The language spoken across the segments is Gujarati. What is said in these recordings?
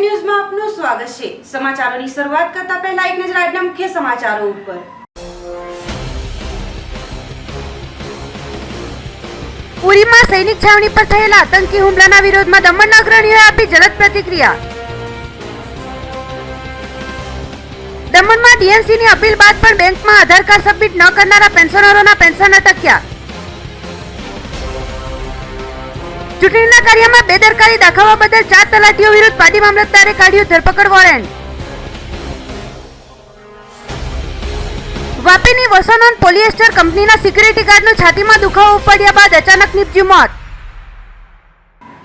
ન્યૂઝમાં આપનું સ્વાગત છે। સમાચારોની શરૂઆત કરતા પહેલા એક નજર આજના મુખ્ય સમાચારો ઉપર। ઉરીમાં સૈનિક છાવણી પર થયેલા આતંકી હુમલાના વિરોધમાં દમણના અગ્રણીઓએ આપી જલદ પ્રતિક્રિયા। દમણમાં ડીએમસીની અપીલ બાદ પણ બેંકમાં આધાર કાર્ડ સબમિટ ન કરનારા પેન્શનરોના પેન્શન અટક્યા। ચૂંટણીના કાર્યમાં બેદરકારી દાખવવા બદલ 4 તલાટીઓ વિરુદ્ધ પાડી મામલતદારે કાઢ્યું ધરપકડ વોરંટ। વાપીની વસોનોન પોલિએસ્ટર કંપનીના સિક્યુરિટી ગાર્ડનો છાતીમાં દુખાવો ઉપડ્યા બાદ અચાનક નીપજ્યું મોત।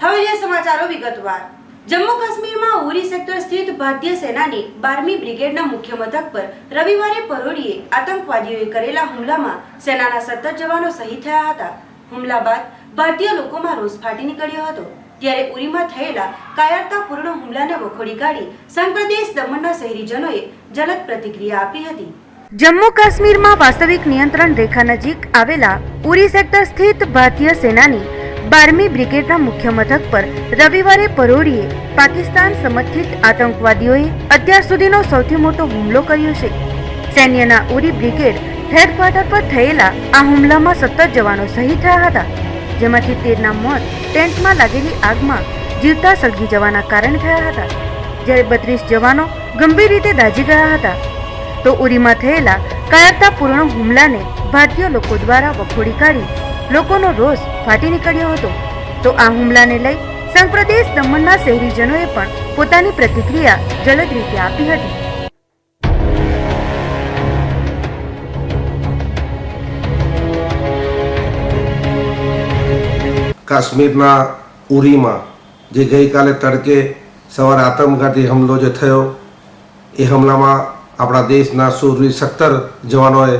હવે જોઈએ સમાચારો વિગતવાર। જમ્મુ કાશ્મીરમાં ઉરી સેક્ટર સ્થિત ભારતીય સેનાની 12મી બ્રિગેડના મુખ્ય મથક પર રવિવારે પરોઢિયે આતંકવાદીઓએ કરેલા હુમલામાં સેનાના 17 જવાનો શહીદ થયા હતા। હુમલા બાદ ભારતીય લોકોમાં રોષ ફાટી નીકળ્યો હતો। ત્યારે ઉરીમાં થયેલા કાયરતાપૂર્ણ હુમલાને વખોડી કાઢી સંઘ પ્રદેશ દમણના શહેરીજનોએ જલદ પ્રતિક્રિયા આપી હતી। જમ્મુ કાશ્મીરમાં વાસ્તવિક નિયંત્રણ રેખા નજીક આવેલા ઉરી સેક્ટર સ્થિત ભારતીય સેનાની 12મી બ્રિગેડના મુખ્ય મથક પર રવિવારે પરોઢિયે પાકિસ્તાન સમર્થિત આતંકવાદીઓએ અત્યાર સુધીનો સૌથી મોટો હુમલો કર્યો છે। સૈન્યના ઉરી બ્રિગેડ હેડક્વાર્ટર પર થયેલા આ હુમલામાં 17 જવાનો શહીદ થયા હતા, જેમાંથી 13ના મોત ટેન્ટમાં લાગેલી આગમાં જીવતા સળગી જવાના કારણે થયા હતા, જ્યારે 32 જવાનો ગંભીર રીતે દાઝી ગયા હતા। તો ઉરીમાં થયેલા કાયરતાપૂર્ણ હુમલાને ભારતીય લોકો દ્વારા વખોડી કાઢી લોકોનો રોષ ફાટી નીકળ્યો હતો। તો આ હુમલાને લઈ સંઘ પ્રદેશ દમણના શહેરીજનોએ પણ પોતાની પ્રતિક્રિયા જલદ રીતે આપી હતી। કાશ્મીરના ઉરીમાં જે ગઈકાલે તડકે સવારે આત્મઘાતી હુમલો જે થયો એ હુમલામાં આપણા દેશના શૂરવીર 17 જવાનોએ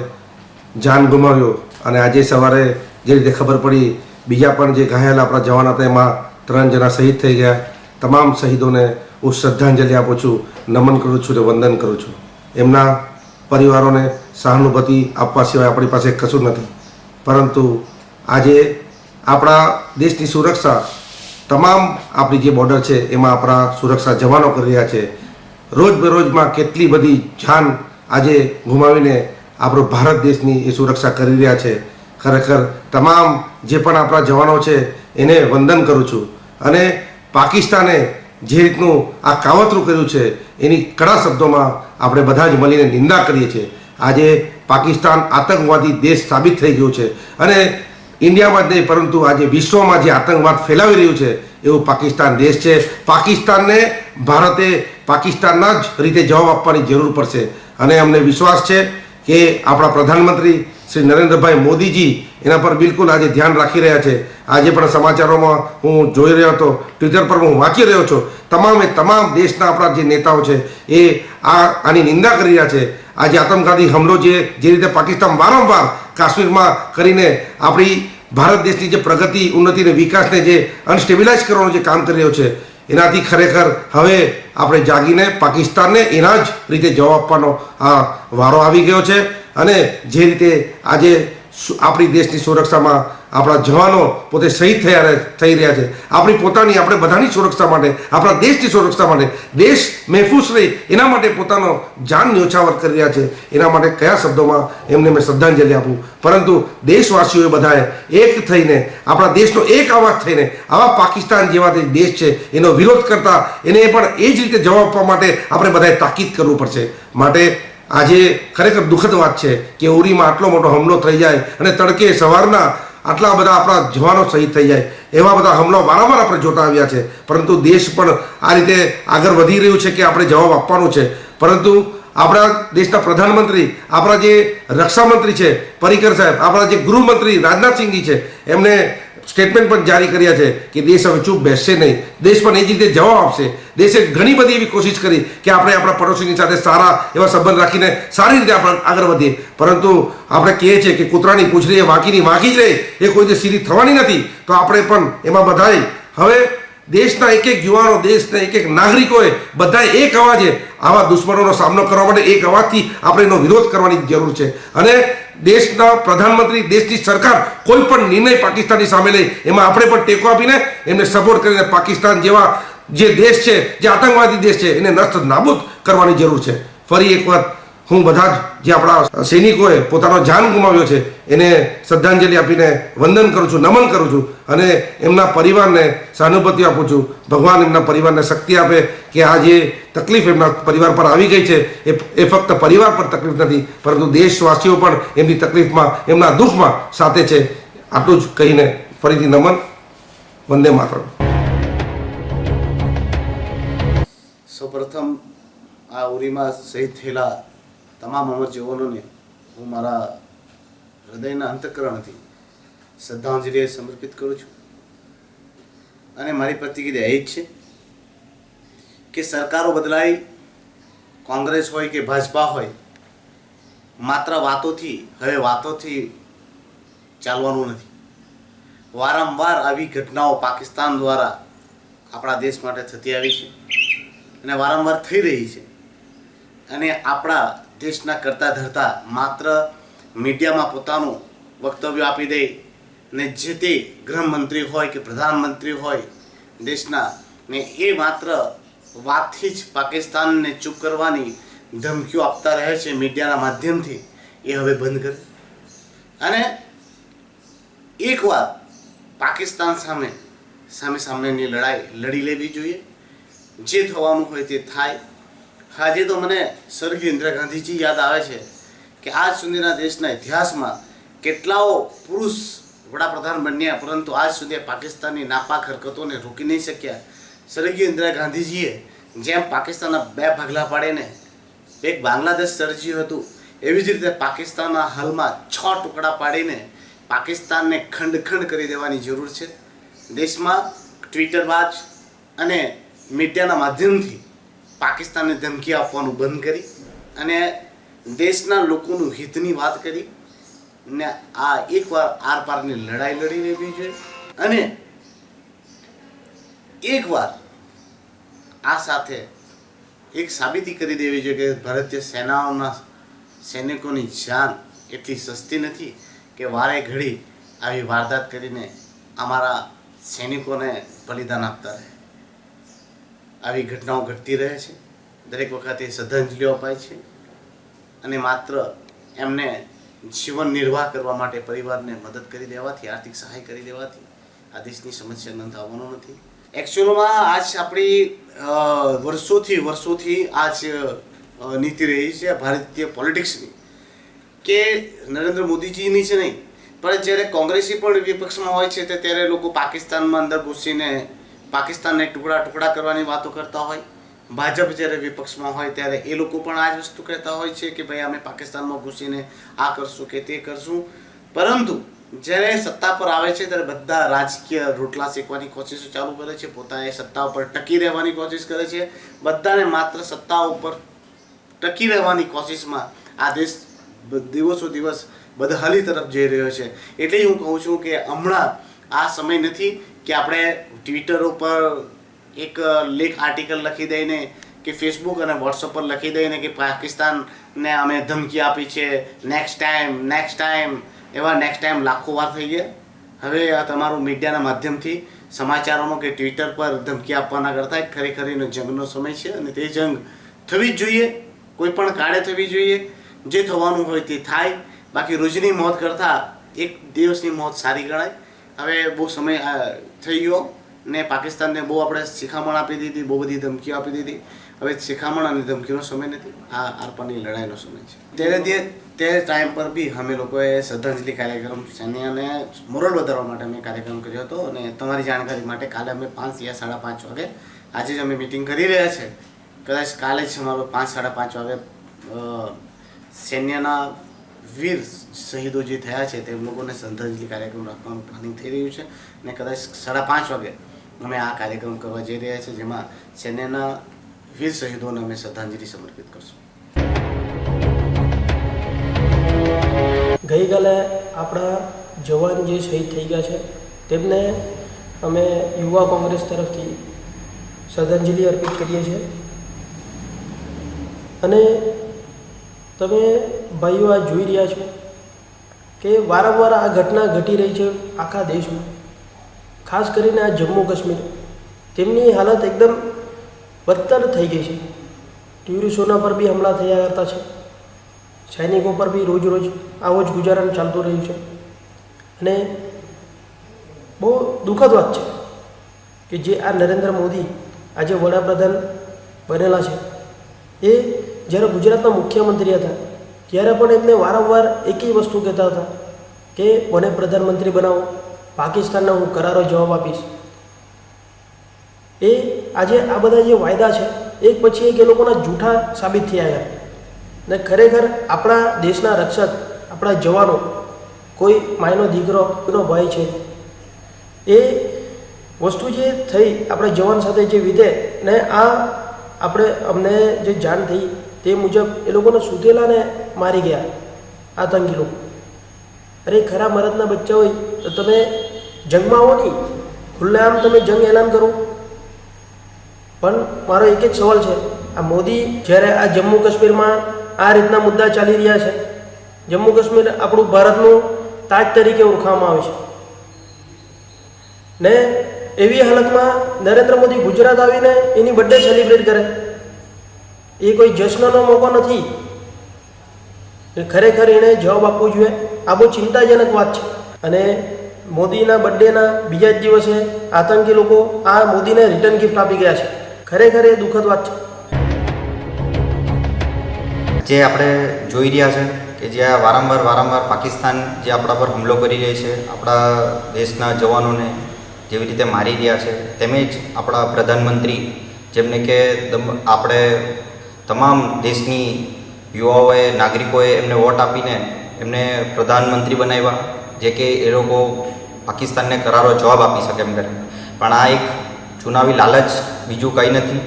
જાન ગુમાવ્યો અને આજે સવારે જે રીતે ખબર પડી બીજા પણ જે ઘાયલ આપણા જવાન હતા એમાં 3 જણા શહીદ થઈ ગયા। તમામ શહીદોને હું શ્રદ્ધાંજલિ આપું છું, નમન કરું છું અને વંદન કરું છું। એમના પરિવારોને સહાનુભૂતિ આપવા સિવાય આપણી પાસે કશું નથી। પરંતુ આજે આપણા દેશની સુરક્ષા તમામ આપણી જે બોર્ડર છે એમાં આપણા સુરક્ષા જવાનો કરી રહ્યા છે। રોજબરોજમાં કેટલી બધી જાન આજે ગુમાવીને આપણો ભારત દેશની એ સુરક્ષા કરી રહ્યા છે। ખરેખર તમામ જે પણ આપણા જવાનો છે એને વંદન કરું છું અને પાકિસ્તાને જે રીતનું આ કાવતરું કર્યું છે એની કડા શબ્દોમાં આપણે બધા જ મળીને નિંદા કરીએ છીએ। આજે પાકિસ્તાન આતંકવાદી દેશ સાબિત થઈ ગયું છે અને ઇન્ડિયામાં જ નહીં પરંતુ આજે વિશ્વમાં જે આતંકવાદ ફેલાવી રહ્યું છે એવું પાકિસ્તાન દેશ છે। પાકિસ્તાનને ભારતે પાકિસ્તાનના જ રીતે જવાબ આપવાની જરૂર પડશે અને અમને વિશ્વાસ છે કે આપણા પ્રધાનમંત્રી શ્રી નરેન્દ્રભાઈ મોદીજી એના પર બિલકુલ આજે ધ્યાન રાખી રહ્યા છે। આજે પણ સમાચારોમાં હું જોઈ રહ્યો હતો, ટ્વિટર પર હું વાંચી રહ્યો છું, તમામ દેશના આપણા જે નેતાઓ છે એ આની નિંદા કરી રહ્યા છે। આજે આતંકવાદી હુમલો જે રીતે પાકિસ્તાન વારંવાર કાશ્મીરમાં કરીને આપણી ભારત દેશની જે પ્રગતિ, ઉન્નતિ અને વિકાસને જે અનસ્ટેબિલાઇઝ કરવાનું જે કામ કરી રહ્યો છે એનાથી ખરેખર હવે આપણે જાગીને પાકિસ્તાનને એના જ રીતે જવાબ આપવાનો આ વારો આવી ગયો છે। અને જે રીતે આજે આપણી દેશની સુરક્ષામાં આપણા જવાનો પોતે શહીદ થઈ રહ્યા છે, આપણી પોતાની આપણે બધાની સુરક્ષા માટે, આપણા દેશની સુરક્ષા માટે, દેશ મહેફૂઝ રહે એના માટે પોતાનો જાન ન્યોછાવર કરી રહ્યા છે। એના માટે કયા શબ્દોમાં એમને મેં શ્રદ્ધાંજલિ આપું, પરંતુ દેશવાસીઓએ બધાએ એક થઈને આપણા દેશનો એક અવાજ થઈને આવા પાકિસ્તાન જેવા જે દેશ છે એનો વિરોધ કરતા એને પણ એ જ રીતે જવાબ આપવા માટે આપણે બધાએ તાકીદ કરવું પડશે। માટે આજે ખરેખર દુઃખદ વાત છે કે ઉરીમાં આટલો મોટો હુમલો થઈ જાય અને તડકે સવારના આટલા બધા આપણા જવાનો શહીદ થઈ જાય, એવા બધા હુમલા વારંવાર આપણે જોતા આવ્યા છે। પરંતુ દેશ પણ આ રીતે આગળ વધી રહ્યું છે કે આપણે જવાબ આપવાનું છે। પરંતુ આપણા દેશના પ્રધાનમંત્રી, આપણા જે રક્ષામંત્રી છે પરીકર સાહેબ, આપણા જે ગૃહમંત્રી રાજનાથસિંહજી છે એમને સ્ટેટમેન્ટ પણ જારી કર્યા છે કે દેશ હવે ચૂપ બેસશે નહીં, દેશ પણ એ જ રીતે જવાબ આપશે। દેશે ઘણી બધી એવી કોશિશ કરી કે આપણે આપણા પડોશીની સાથે સારા એવા સંબંધ રાખીને સારી રીતે આપણે આગળ વધીએ, પરંતુ આપણે કહીએ છીએ કે કૂતરાની પૂંછડી એ વાંકી જ રહે, એ કોઈ દિવસ સીધી થવાની નથી। તો આપણે પણ એમાં બધાએ હવે દેશના એક યુવાનો, દેશના એક નાગરિકોએ બધાએ એક અવાજે આવા દુશ્મનોનો સામનો કરવા માટે એક અવાજથી આપણે એનો વિરોધ કરવાની જરૂર છે। અને દેશના પ્રધાનમંત્રી, દેશની સરકાર કોઈ પણ નિર્ણય પાકિસ્તાનની સામે લે એમાં આપણે પણ ટેકો આપીને એમને સપોર્ટ કરીને પાકિસ્તાન જેવા જે દેશ છે, જે આતંકવાદી દેશ છે, એને નષ્ટ નાબૂદ કરવાની જરૂર છે. ફરી એક વખત હું બધા જ જે આપણા સૈનિકોએ પોતાનો જાન ગુમાવ્યો છે એને શ્રદ્ધાંજલિ આપીને વંદન કરું છું, નમન કરું છું અને એમના પરિવારને સહાનુભૂતિ આપું છું. ભગવાન એમના પરિવારને શક્તિ આપે કે આ જે તકલીફ એમના પરિવાર પર આવી ગઈ છે એ ફક્ત પરિવાર પર તકલીફ નથી, પરંતુ દેશવાસીઓ પણ એમની તકલીફમાં, એમના દુઃખમાં સાથે છે. આટલું જ કહીને ફરીથી નમન. વંદે માતરમ. સૌપ્રથમ આ ઉરીમાં શહીદ થયેલા તમામ અમર જવાનોને હું મારા હૃદયના અંતઃકરણથી શ્રદ્ધાંજલિ સમર્પિત કરું છું. અને મારી પ્રતિક્રિયા એ જ છે કે સરકારો બદલાઈ, કોંગ્રેસ હોય કે ભાજપા હોય, માત્ર વાતોથી ચાલવાનું નથી. વારંવાર આવી ઘટનાઓ પાકિસ્તાન દ્વારા આપણા દેશ માટે થતી આવી છે અને વારંવાર થઈ રહી છે. અને આપણા દેશના કરતા ધરતા માત્ર મીડિયામાં પોતાનું વક્તવ્ય આપી દે ને જે તે ગૃહમંત્રી હોય કે પ્રધાનમંત્રી હોય દેશના ને એ માત્ર વાતથી જ પાકિસ્તાનને ચૂપ કરવાની ધમકીઓ આપતા રહે છે મીડિયાના માધ્યમથી, એ હવે બંધ કરે અને એકવાર પાકિસ્તાન સામેની લડાઈ લડી લેવી જોઈએ. જે થવાનું હોય તે થાય. આજે તો મને સ્વર્ગીય ઇન્દિરા ગાંધીજી યાદ આવે છે કે આજ સુધીના દેશના ઇતિહાસમાં કેટલાઓ પુરુષ વડાપ્રધાન બન્યા, પરંતુ આજ સુધી પાકિસ્તાનની નાપાક હરકતોને રોકી નહીં શક્યા. સ્વર્ગીય ઇન્દિરા ગાંધીજીએ જેમ પાકિસ્તાનના 2 ભાગલા પાડીને એક બાંગ્લાદેશ સર્જ્યું હતું, એવી જ રીતે પાકિસ્તાનના હાલમાં 6 ટુકડા પાડીને પાકિસ્તાનને ખંડ કરી દેવાની જરૂર છે. દેશમાં ટ્વિટરબાજ અને મીડિયાના માધ્યમથી પાકિસ્તાનને ધમકી આપવાનું બંધ કરી અને દેશના લોકોનું હિતની વાત કરી ને આ એકવાર આરપારની લડાઈ લડી લેવી જોઈએ. અને એકવાર આ સાથે એક સાબિતી કરી દેવી જોઈએ કે ભારતીય સેનાઓના સૈનિકોની જાન એટલી સસ્તી નથી કે વારે ઘડી આવી વારદાત કરીને અમારા સૈનિકોને બલિદાન આપતા રહે. આવી ઘટનાઓ ઘટતી રહે છે. દરેક વખતે શ્રદ્ધાંજલિઓ અપાય છે અને માત્ર એમને જીવન નિર્વાહ કરવા માટે પરિવારને મદદ કરી દેવાથી, આર્થિક સહાય કરી દેવાથી આ દેશની સમસ્યા ન થવાનું નથી. એકચ્યુઅલમાં આજ આપણી વર્ષોથી આજ નીતિ રહી છે ભારતીય પોલિટિક્સની કે નરેન્દ્ર મોદીજીની છે નહીં, પણ જ્યારે કોંગ્રેસી પણ વિપક્ષમાં હોય છે ત્યારે લોકો પાકિસ્તાનમાં અંદર ઘૂસીને પાકિસ્તાનને ટુકડા કરવાની વાતો કરતા હોય. ભાજપ જ્યારે વિપક્ષમાં હોય ત્યારે એ લોકો પણ આ જ વસ્તુ કહેતા હોય છે કે ભાઈ અમે પાકિસ્તાનમાં ઘૂસીને આ કરશું કે તે કરશું. પરંતુ જ્યારે સત્તા પર આવે છે ત્યારે બધા રાજકીય રોટલા શેકવાની કોશિશો ચાલુ કરે છે, પોતાને સત્તા ઉપર ટકી રહેવાની કોશિશ કરે છે. બધાને માત્ર સત્તા ઉપર ટકી રહેવાની કોશિશમાં આ દેશ દિવસો દિવસ બદહાલી તરફ જઈ રહ્યો છે. એટલે હું કહું છું કે હમણાં આ સમય નથી કે આપણે ટ્વિટર ઉપર એક લેખ આર્ટિકલ લખી દઈને કે ફેસબુક અને વોટ્સઅપ પર લખી દઈને કે પાકિસ્તાનને અમે ધમકી આપી છે, નેક્સ્ટ ટાઈમ એવા નેક્સ્ટ ટાઈમ લાખો વાર થઈ ગયા. હવે આ તમારું મીડિયાના માધ્યમથી સમાચારોમાં કે ટ્વિટર પર ધમકી આપવાના કરતાં ખરેખરીનો જંગનો સમય છે અને તે જંગ થવી જ જોઈએ, કોઈ પણ કાળે થવી જોઈએ. જે થવાનું હોય તે થાય. બાકી રોજની મોત કરતાં એક દિવસની મોત સારી ગણાય. હવે બહુ સમય થઈ ગયો ને પાકિસ્તાનને બહુ આપણે શિખામણ આપી દીધી, બહુ બધી ધમકીઓ આપી દીધી. હવે શિખામણ અને ધમકીનો સમય નથી, આ આરપારની લડાઈનો સમય છે. ત્યારે તે ટાઈમ પર બી અમે લોકોએ શ્રદ્ધાંજલિ કાર્યક્રમ સૈન્યને મોરલ વધારવા માટે અમે કાર્યક્રમ કર્યો હતો. અને તમારી જાણકારી માટે કાલે અમે 5 યા 5:30 વાગે આજે જ અમે મિટિંગ કરી રહ્યા છે. કદાચ કાલે જ અમારો 5-5:30 વાગે સૈન્યના વીર શહીદો જે થયા છે તે લોકોને શ્રદ્ધાંજલિ કાર્યક્રમ રાખવાનું પ્લાનિંગ થઈ રહ્યું છે અને કદાચ 5:30 વાગે અમે આ કાર્યક્રમ કરવા જઈ રહ્યા છીએ, જેમાં સૈન્યના વીર શહીદોને અમે શ્રદ્ધાંજલિ સમર્પિત કરશું. ગઈકાલે આપણા જવાન જે શહીદ થઈ ગયા છે તેમને અમે યુવા કોંગ્રેસ તરફથી શ્રદ્ધાંજલિ અર્પિત કરીએ છીએ. અને તમે ભાઈઓ આ જોઈ રહ્યા છો કે વારંવાર આ ઘટના ઘટી રહી છે આખા દેશમાં, ખાસ કરીને આ જમ્મુ કાશ્મીર તેમની હાલત એકદમ બદતર થઈ ગઈ છે. ટુરિસ્ટોના પર બી હમલા થયા કરતા છે. સૈનિકો પર બી રોજ રોજ આવો જ ગુજારણ ચાલતું રહ્યું છે. અને બહુ દુઃખદ વાત છે કે જે આ નરેન્દ્ર મોદી આજે વડાપ્રધાન બનેલા છે, એ જ્યારે ગુજરાતના મુખ્યમંત્રી હતા ત્યારે પણ એમને વારંવાર એક જ વસ્તુ કહેતા હતા કે મને પ્રધાનમંત્રી બનાવો, પાકિસ્તાનને હું કરારો જવાબ આપીશ. એ આજે આ બધા જે વાયદા છે એક પછી એક એ લોકોના જૂઠા સાબિત થયા ગયા. ને ખરેખર આપણા દેશના રક્ષક, આપણા જવાનો, કોઈ માયનો દીકરો, કોઈનો ભાઈ છે, એ વસ્તુ જે થઈ આપણા જવાન સાથે જે વીતે ને આ અમને જે જાણ થઈ તે મુજબ એ લોકોને સુધેલાને મારી ગયા આતંકી લોકો. અરે ખરા મરદના બચ્ચા હોય તો તમે જંગમાં આવો નહીં, ખુલ્લેઆમ તમે જંગ એલાન કરો. પણ મારો એક જ સવાલ છે, આ મોદી જ્યારે આ જમ્મુ કાશ્મીરમાં આ રીતના મુદ્દા ચાલી રહ્યા છે, જમ્મુ કાશ્મીર આપણું ભારતનું તાજ તરીકે ઓળખવામાં આવે છે, ને એવી હાલતમાં નરેન્દ્ર મોદી ગુજરાત આવીને એની બર્થડે સેલિબ્રેટ કરે, એ કોઈ જશ્નનો મોકો નથી. એ ખરેખર એણે જવાબ આપવો જોઈએ. આ બહુ ચિંતાજનક વાત છે. અને મોદીના બર્થડેના બીજા જ દિવસે આતંકી લોકો આ મોદીને રિટર્ન ગિફ્ટ આપી ગયા છે. ખરેખર એ દુઃખદ વાત છે. જે આપણે જોઈ રહ્યા છે કે જ્યાં વારંવાર પાકિસ્તાન જે આપણા પર હુમલો કરી રહી છે, આપણા દેશના જવાનોને જેવી રીતે મારી રહ્યા છે, તેમજ આપણા પ્રધાનમંત્રી જેમને કે આપણે તમામ દેશની યુવાઓએ, નાગરિકોએ એમને વોટ આપીને એમને પ્રધાનમંત્રી બનાવ્યા, જે કે એ લોકો પાકિસ્તાનને કરારો જવાબ આપી શકે એમ કરીને. પણ આ એક ચુનાવી લાલચ, બીજું કંઈ નથી.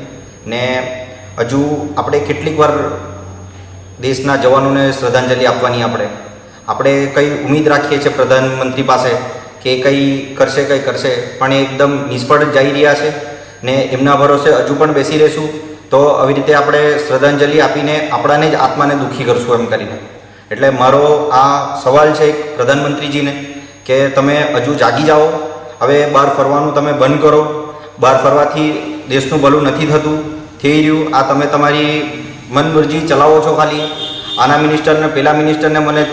ને હજુ આપણે કેટલીક વાર દેશના જવાનોને શ્રદ્ધાંજલિ આપવાની આપણે કંઈ ઉમ્મીદ રાખીએ છીએ પ્રધાનમંત્રી પાસે કે કંઈ કરશે, પણ એ એકદમ નિષ્ફળ જઈ રહ્યા છે. ને એમના ભરોસે હજુ પણ બેસી રહીશું તો આવી રીતે આપણે શ્રદ્ધાંજલિ આપીને આપણાને જ આત્માને દુઃખી કરશું એમ કરીને. એટલે મારો આ સવાલ છે એક પ્રધાનમંત્રીજીને કે તમે હજુ જાગી જાઓ. હવે બહાર ફરવાનું તમે બંધ કરો. બહાર ફરવાથી દેશનું ભલું નથી થતું, થઈ રહ્યું. આ તમે તમારી મનમરજી ચલાવો છો. ખાલી આના મિનિસ્ટરને,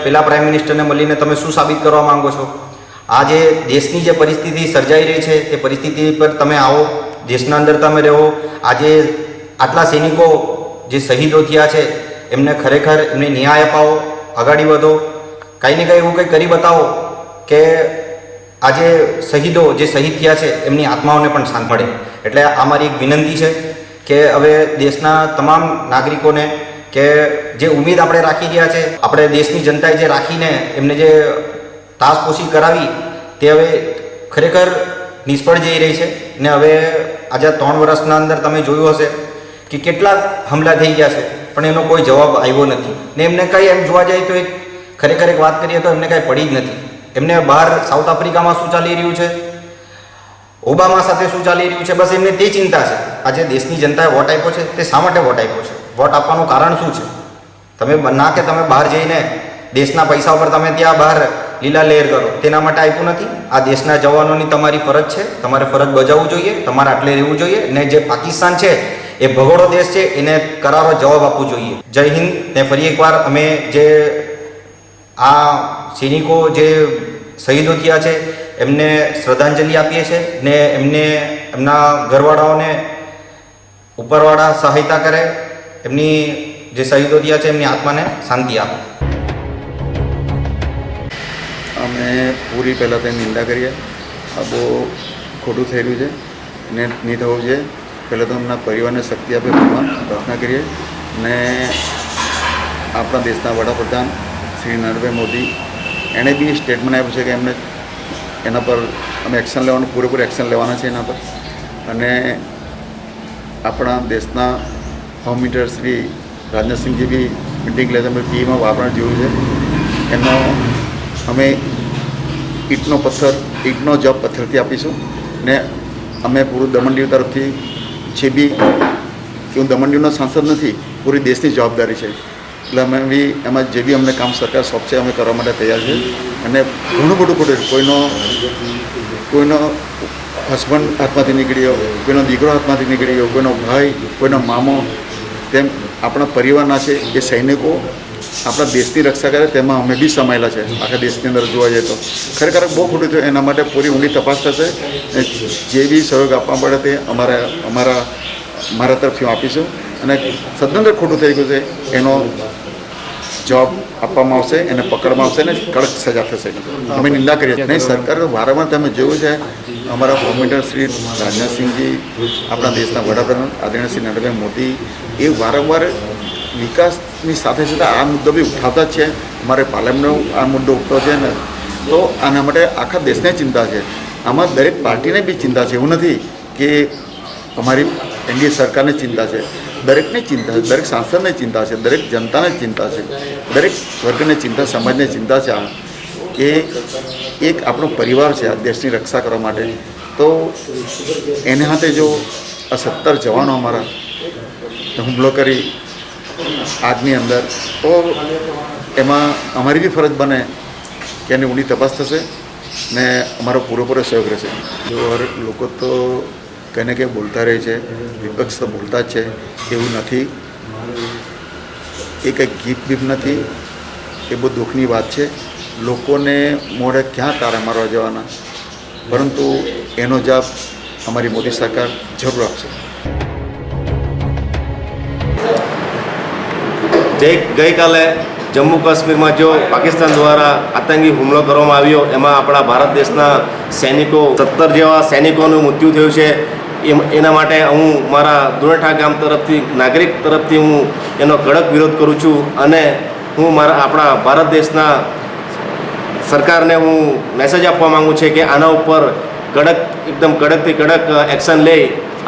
પેલા પ્રાઇમ મિનિસ્ટરને મળીને તમે શું સાબિત કરવા માંગો છો? આ જે દેશની જે પરિસ્થિતિ સર્જાઈ રહી છે એ પરિસ્થિતિ પર તમે આવો, દેશના અંદર તમે રહો. આજે આટલા સૈનિકો જે શહીદો થયા છે એમને ખરેખર એમને ન્યાય અપાવો, આગળ વધો, કંઈ ને કંઈ એવું કંઈ કરી બતાવો કે આજે શહીદો જે શહીદ થયા છે એમની આત્માઓને પણ શાંત મળે. એટલે આ મારી એક વિનંતી છે કે હવે દેશના તમામ નાગરિકોને કે જે ઉમ્મીદ આપણે રાખી રહ્યા છે, આપણે દેશની જનતાએ જે રાખીને એમને જે તાસપોશી કરાવી તે હવે ખરેખર નિષ્ફળ જઈ રહી છે. ને હવે આજે 3 વર્ષના અંદર તમે જોયું હશે કે કેટલા હમલા થઈ ગયા છે, પણ એનો કોઈ જવાબ આવ્યો નથી. ને એમને કંઈ એમ જોવા જાય તો ખરેખર એક વાત કરીએ તો એમને કાંઈ પડી જ નથી. એમને બહાર સાઉથ આફ્રિકામાં શું ચાલી રહ્યું છે, ઓબામા સાથે શું ચાલી રહ્યું છે, બસ એમને તે ચિંતા છે. આજે દેશની જનતાએ વોટ આપ્યો છે તે શા માટે વોટ આપ્યો છે? વોટ આપવાનું કારણ શું છે? તમે બહાર જઈને દેશના પૈસા ઉપર તમે ત્યાં બહાર લીલા લહેર કરો, તેના માટે આપ્યું નથી. આ દેશના જવાનોની તમારી ફરજ છે, તમારે ફરજ બજાવવું જોઈએ, તમારે આટલે રહેવું જોઈએ. ને જે પાકિસ્તાન છે એ ભગોળો દેશ છે, એને કરારો જવાબ આપવું જોઈએ. જય હિન્દ. ને ફરી એકવાર અમે જે આ સૈનિકો જે શહીદો થયા છે એમને શ્રદ્ધાંજલિ આપીએ છીએ ને એમના ઘરવાળાઓને ઉપરવાળા સહાયતા કરે, એમની જે શહીદો થયા છે એમની આત્માને શાંતિ આપે. અમે પૂરી પહેલાં તેની નિંદા કરીએ. આ બહુ ખોટું થઈ રહ્યું છે ને નહીં થવું જોઈએ. પહેલાં તો એમના પરિવારને શક્તિ આપે ભગવાન પ્રાર્થના કરીએ. ને આપણા દેશના વડાપ્રધાન શ્રી નરેન્દ્રભાઈ મોદી એણે બી સ્ટેટમેન્ટ આપ્યું છે કે એમને એના પર અમે એક્શન લેવાનું, પૂરેપૂરું એક્શન લેવાના છે એના પર. અને આપણા દેશના હોમ મિનિસ્ટર શ્રી રાજનાથસિંહજી બી મિટિંગ લે તમે પીમાં વાપરણ જોયું છે. એનો અમે ઈંટનો જવાબ પથ્થરથી આપીશું. ને અમે પૂરું દમણ દીવ તરફથી જે બી કે હું દમણ દીવનો સાંસદ નથી, પૂરી દેશની જવાબદારી છે. એટલે અમે બી એમાં જે બી અમને કામ સરકાર સોંપશે અમે કરવા માટે તૈયાર છે. અને ઘણું બધું કોઈનો હસબન્ડ હાથમાંથી નીકળી ગયો, કોઈનો દીકરો હાથમાંથી નીકળી ગયો, કોઈનો ભાઈ, કોઈનો મામો, તેમ આપણા પરિવારના છે એ સૈનિકો આપણા દેશની રક્ષા કરે તેમાં અમે બી સમાયેલા છે. આખા દેશની અંદર જોવા જઈએ તો ખરેખર બહુ ખોટું થયું. એના માટે પૂરી ઊંડી તપાસ થશે. જે બી સહયોગ આપવા પડે તે મારા તરફથી હું આપીશું. અને સદંતર ખોટું થઈ ગયું છે એનો જવાબ આપવામાં આવશે, એને પકડવામાં આવશે અને કડક સજા થશે. અમે નિંદા કરીએ છીએ. નહીં, સરકાર વારંવાર તમે જોયું છે, અમારા હોમ મિનિસ્ટર શ્રી રાજનાથસિંહજી, આપણા દેશના વડાપ્રધાન આદરણીય શ્રી નરેન્દ્રભાઈ મોદી એ વારંવાર વિકાસની સાથે સાથે આ મુદ્દો બી ઉઠાવતા જ છે. અમારે પાર્લામેન્ટનો આ મુદ્દો ઉઠતો છે ને, તો આના માટે આખા દેશને ચિંતા છે. આમાં દરેક પાર્ટીને બી ચિંતા છે. એવું નથી કે અમારી એનડીએ સરકારને ચિંતા છે, દરેકને ચિંતા છે, દરેક સાંસદને ચિંતા છે, દરેક જનતાને ચિંતા છે, દરેક વર્ગને ચિંતા, સમાજને ચિંતા છે. આ કે એક આપણો પરિવાર છે આ દેશની રક્ષા કરવા માટે, તો એને હાથે જો આ 17 જવાનો અમારા હુમલો કરી આગની અંદર, તો એમાં અમારી બી ફરજ બને કે એની ઊંડી તપાસ થશે ને અમારો પૂરેપૂરો સહયોગ રહેશે. જો હરેક લોકો તો કંઈ ને કંઈ બોલતા રહે છે, વિપક્ષ તો બોલતા જ છે, એવું નથી. એ કંઈ ગીત બીપ નથી, એ બહુ દુઃખની વાત છે. લોકોને મોઢે ક્યાં તારા મારવા જવાના, પરંતુ એનો જવાબ અમારી મોદી સરકાર જરૂર આપશે. ગઈકાલે જમ્મુ કાશ્મીરમાં જો પાકિસ્તાન દ્વારા આતંકી હુમલો કરવામાં આવ્યો, એમાં આપણા ભારત દેશના સૈનિકો 17 જેવા સૈનિકોનું મૃત્યુ થયું છે. એના માટે હું મારા દુનેઠા ગામ તરફથી, નાગરિક તરફથી હું એનો કડક વિરોધ કરું છું. અને હું આપણા ભારત દેશના સરકારને હું મેસેજ આપવા માગું છું કે આના ઉપર એકદમ કડકથી કડક એક્શન લે.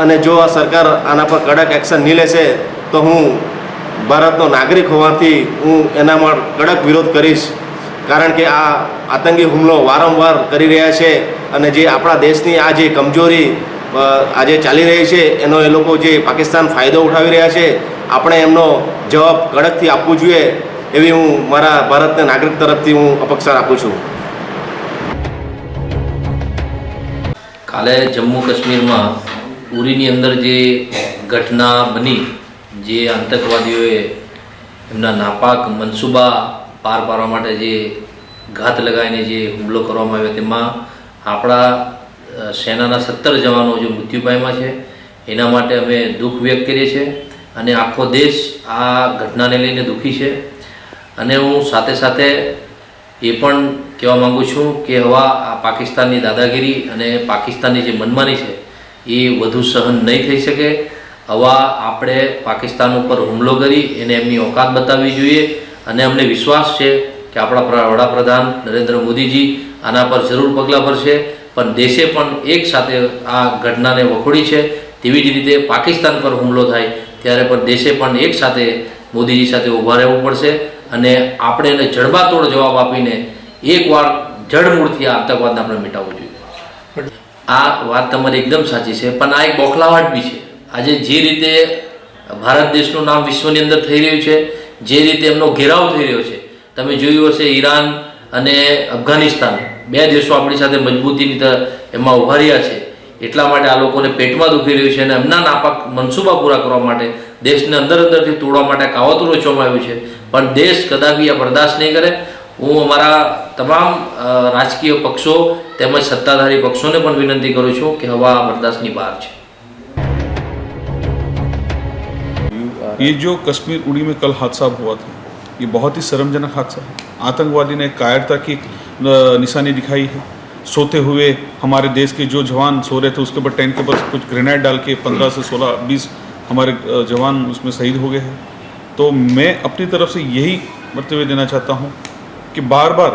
અને જો આ સરકાર આના પર કડક એક્શન નહીં લેશે તો હું ભારતનો નાગરિક હોવાથી હું એનામાં કડક વિરોધ કરીશ. કારણ કે આ આતંકી હુમલો વારંવાર કરી રહ્યા છે અને જે આપણા દેશની આ જે કમજોરી આજે ચાલી રહી છે એનો એ લોકો જે પાકિસ્તાન ફાયદો ઉઠાવી રહ્યા છે, આપણે એમનો જવાબ કડકથી આપવું જોઈએ એવી હું મારા ભારતના નાગરિક તરફથી હું અપેક્ષા રાખું છું. કાલે જમ્મુ કાશ્મીરમાં ઉરીની અંદર જે ઘટના બની, જે આતંકવાદીઓએ એમના નાપાક મનસૂબા પાર પાડવા માટે જે ઘાત લગાવીને જે હુમલો કરવામાં આવ્યો, તેમાં આપણા સેનાના 17 જવાનો જે મૃત્યુ પામ્યા છે, એના માટે અમે દુઃખ વ્યક્ત કરીએ છીએ. અને આખો દેશ આ ઘટનાને લઈને દુઃખી છે. અને હું સાથે સાથે એ પણ કહેવા માગું છું કે હવે આ પાકિસ્તાનની દાદાગીરી અને પાકિસ્તાનની જે મનમાની છે એ વધુ સહન નહીં થઈ શકે. હવે આપણે પાકિસ્તાન ઉપર હુમલો કરી એને એમની ઓકાત બતાવવી જોઈએ. અને અમને વિશ્વાસ છે કે આપણા વડાપ્રધાન નરેન્દ્ર મોદીજી આના પર જરૂર પગલાં ભરશે. પણ દેશે પણ એક સાથે આ ઘટનાને વખોડી છે. તેવી જ રીતે પાકિસ્તાન પર હુમલો થાય ત્યારે પણ દેશે પણ એક સાથે મોદીજી સાથે ઊભા રહેવું પડશે. અને આપણે એને જડબાતોડ જવાબ આપીને એકવાર જડમૂળથી આ આતંકવાદને આપણે મિટાવવું જોઈએ. આ વાત તમારી એકદમ સાચી છે, પણ આ એક બોખલાવાટ બી છે. આજે જે રીતે ભારત દેશનું નામ વિશ્વની અંદર થઈ રહ્યું છે, જે રીતે એમનો ઘેરાવ થઈ રહ્યો છે, તમે જોયું હશે ઈરાન અને અફઘાનિસ્તાન 2 દેશો આપણી સાથે મજબૂતીની એમાં ઉભા રહ્યા છે. એટલા માટે આ લોકોને પેટમાં દુખી રહ્યું છે અને એમના નાપાક મનસૂબા પૂરા કરવા માટે દેશને અંદરથી તોડવા માટે કાવતરું રચવામાં આવ્યું છે. પણ દેશ કદાપી આ બરદાસ્ત નહીં કરે. હું અમારા તમામ રાજકીય પક્ષો તેમજ સત્તાધારી પક્ષોને પણ વિનંતી કરું છું કે હવે આ બરદાસ્તની બહાર છે. ये जो कश्मीर उड़ी में कल हादसा हुआ था, ये बहुत ही शर्मजनक हादसा है. आतंकवादी ने कायरता की निशानी दिखाई है. सोते हुए हमारे देश के जो जवान सो रहे थे उसके ऊपर टेंट के ऊपर कुछ ग्रेनेड डाल के 15 से 16 20 हमारे जवान उसमें शहीद हो गए हैं. तो मैं अपनी तरफ से यही वक्तव्य देना चाहता हूँ कि बार बार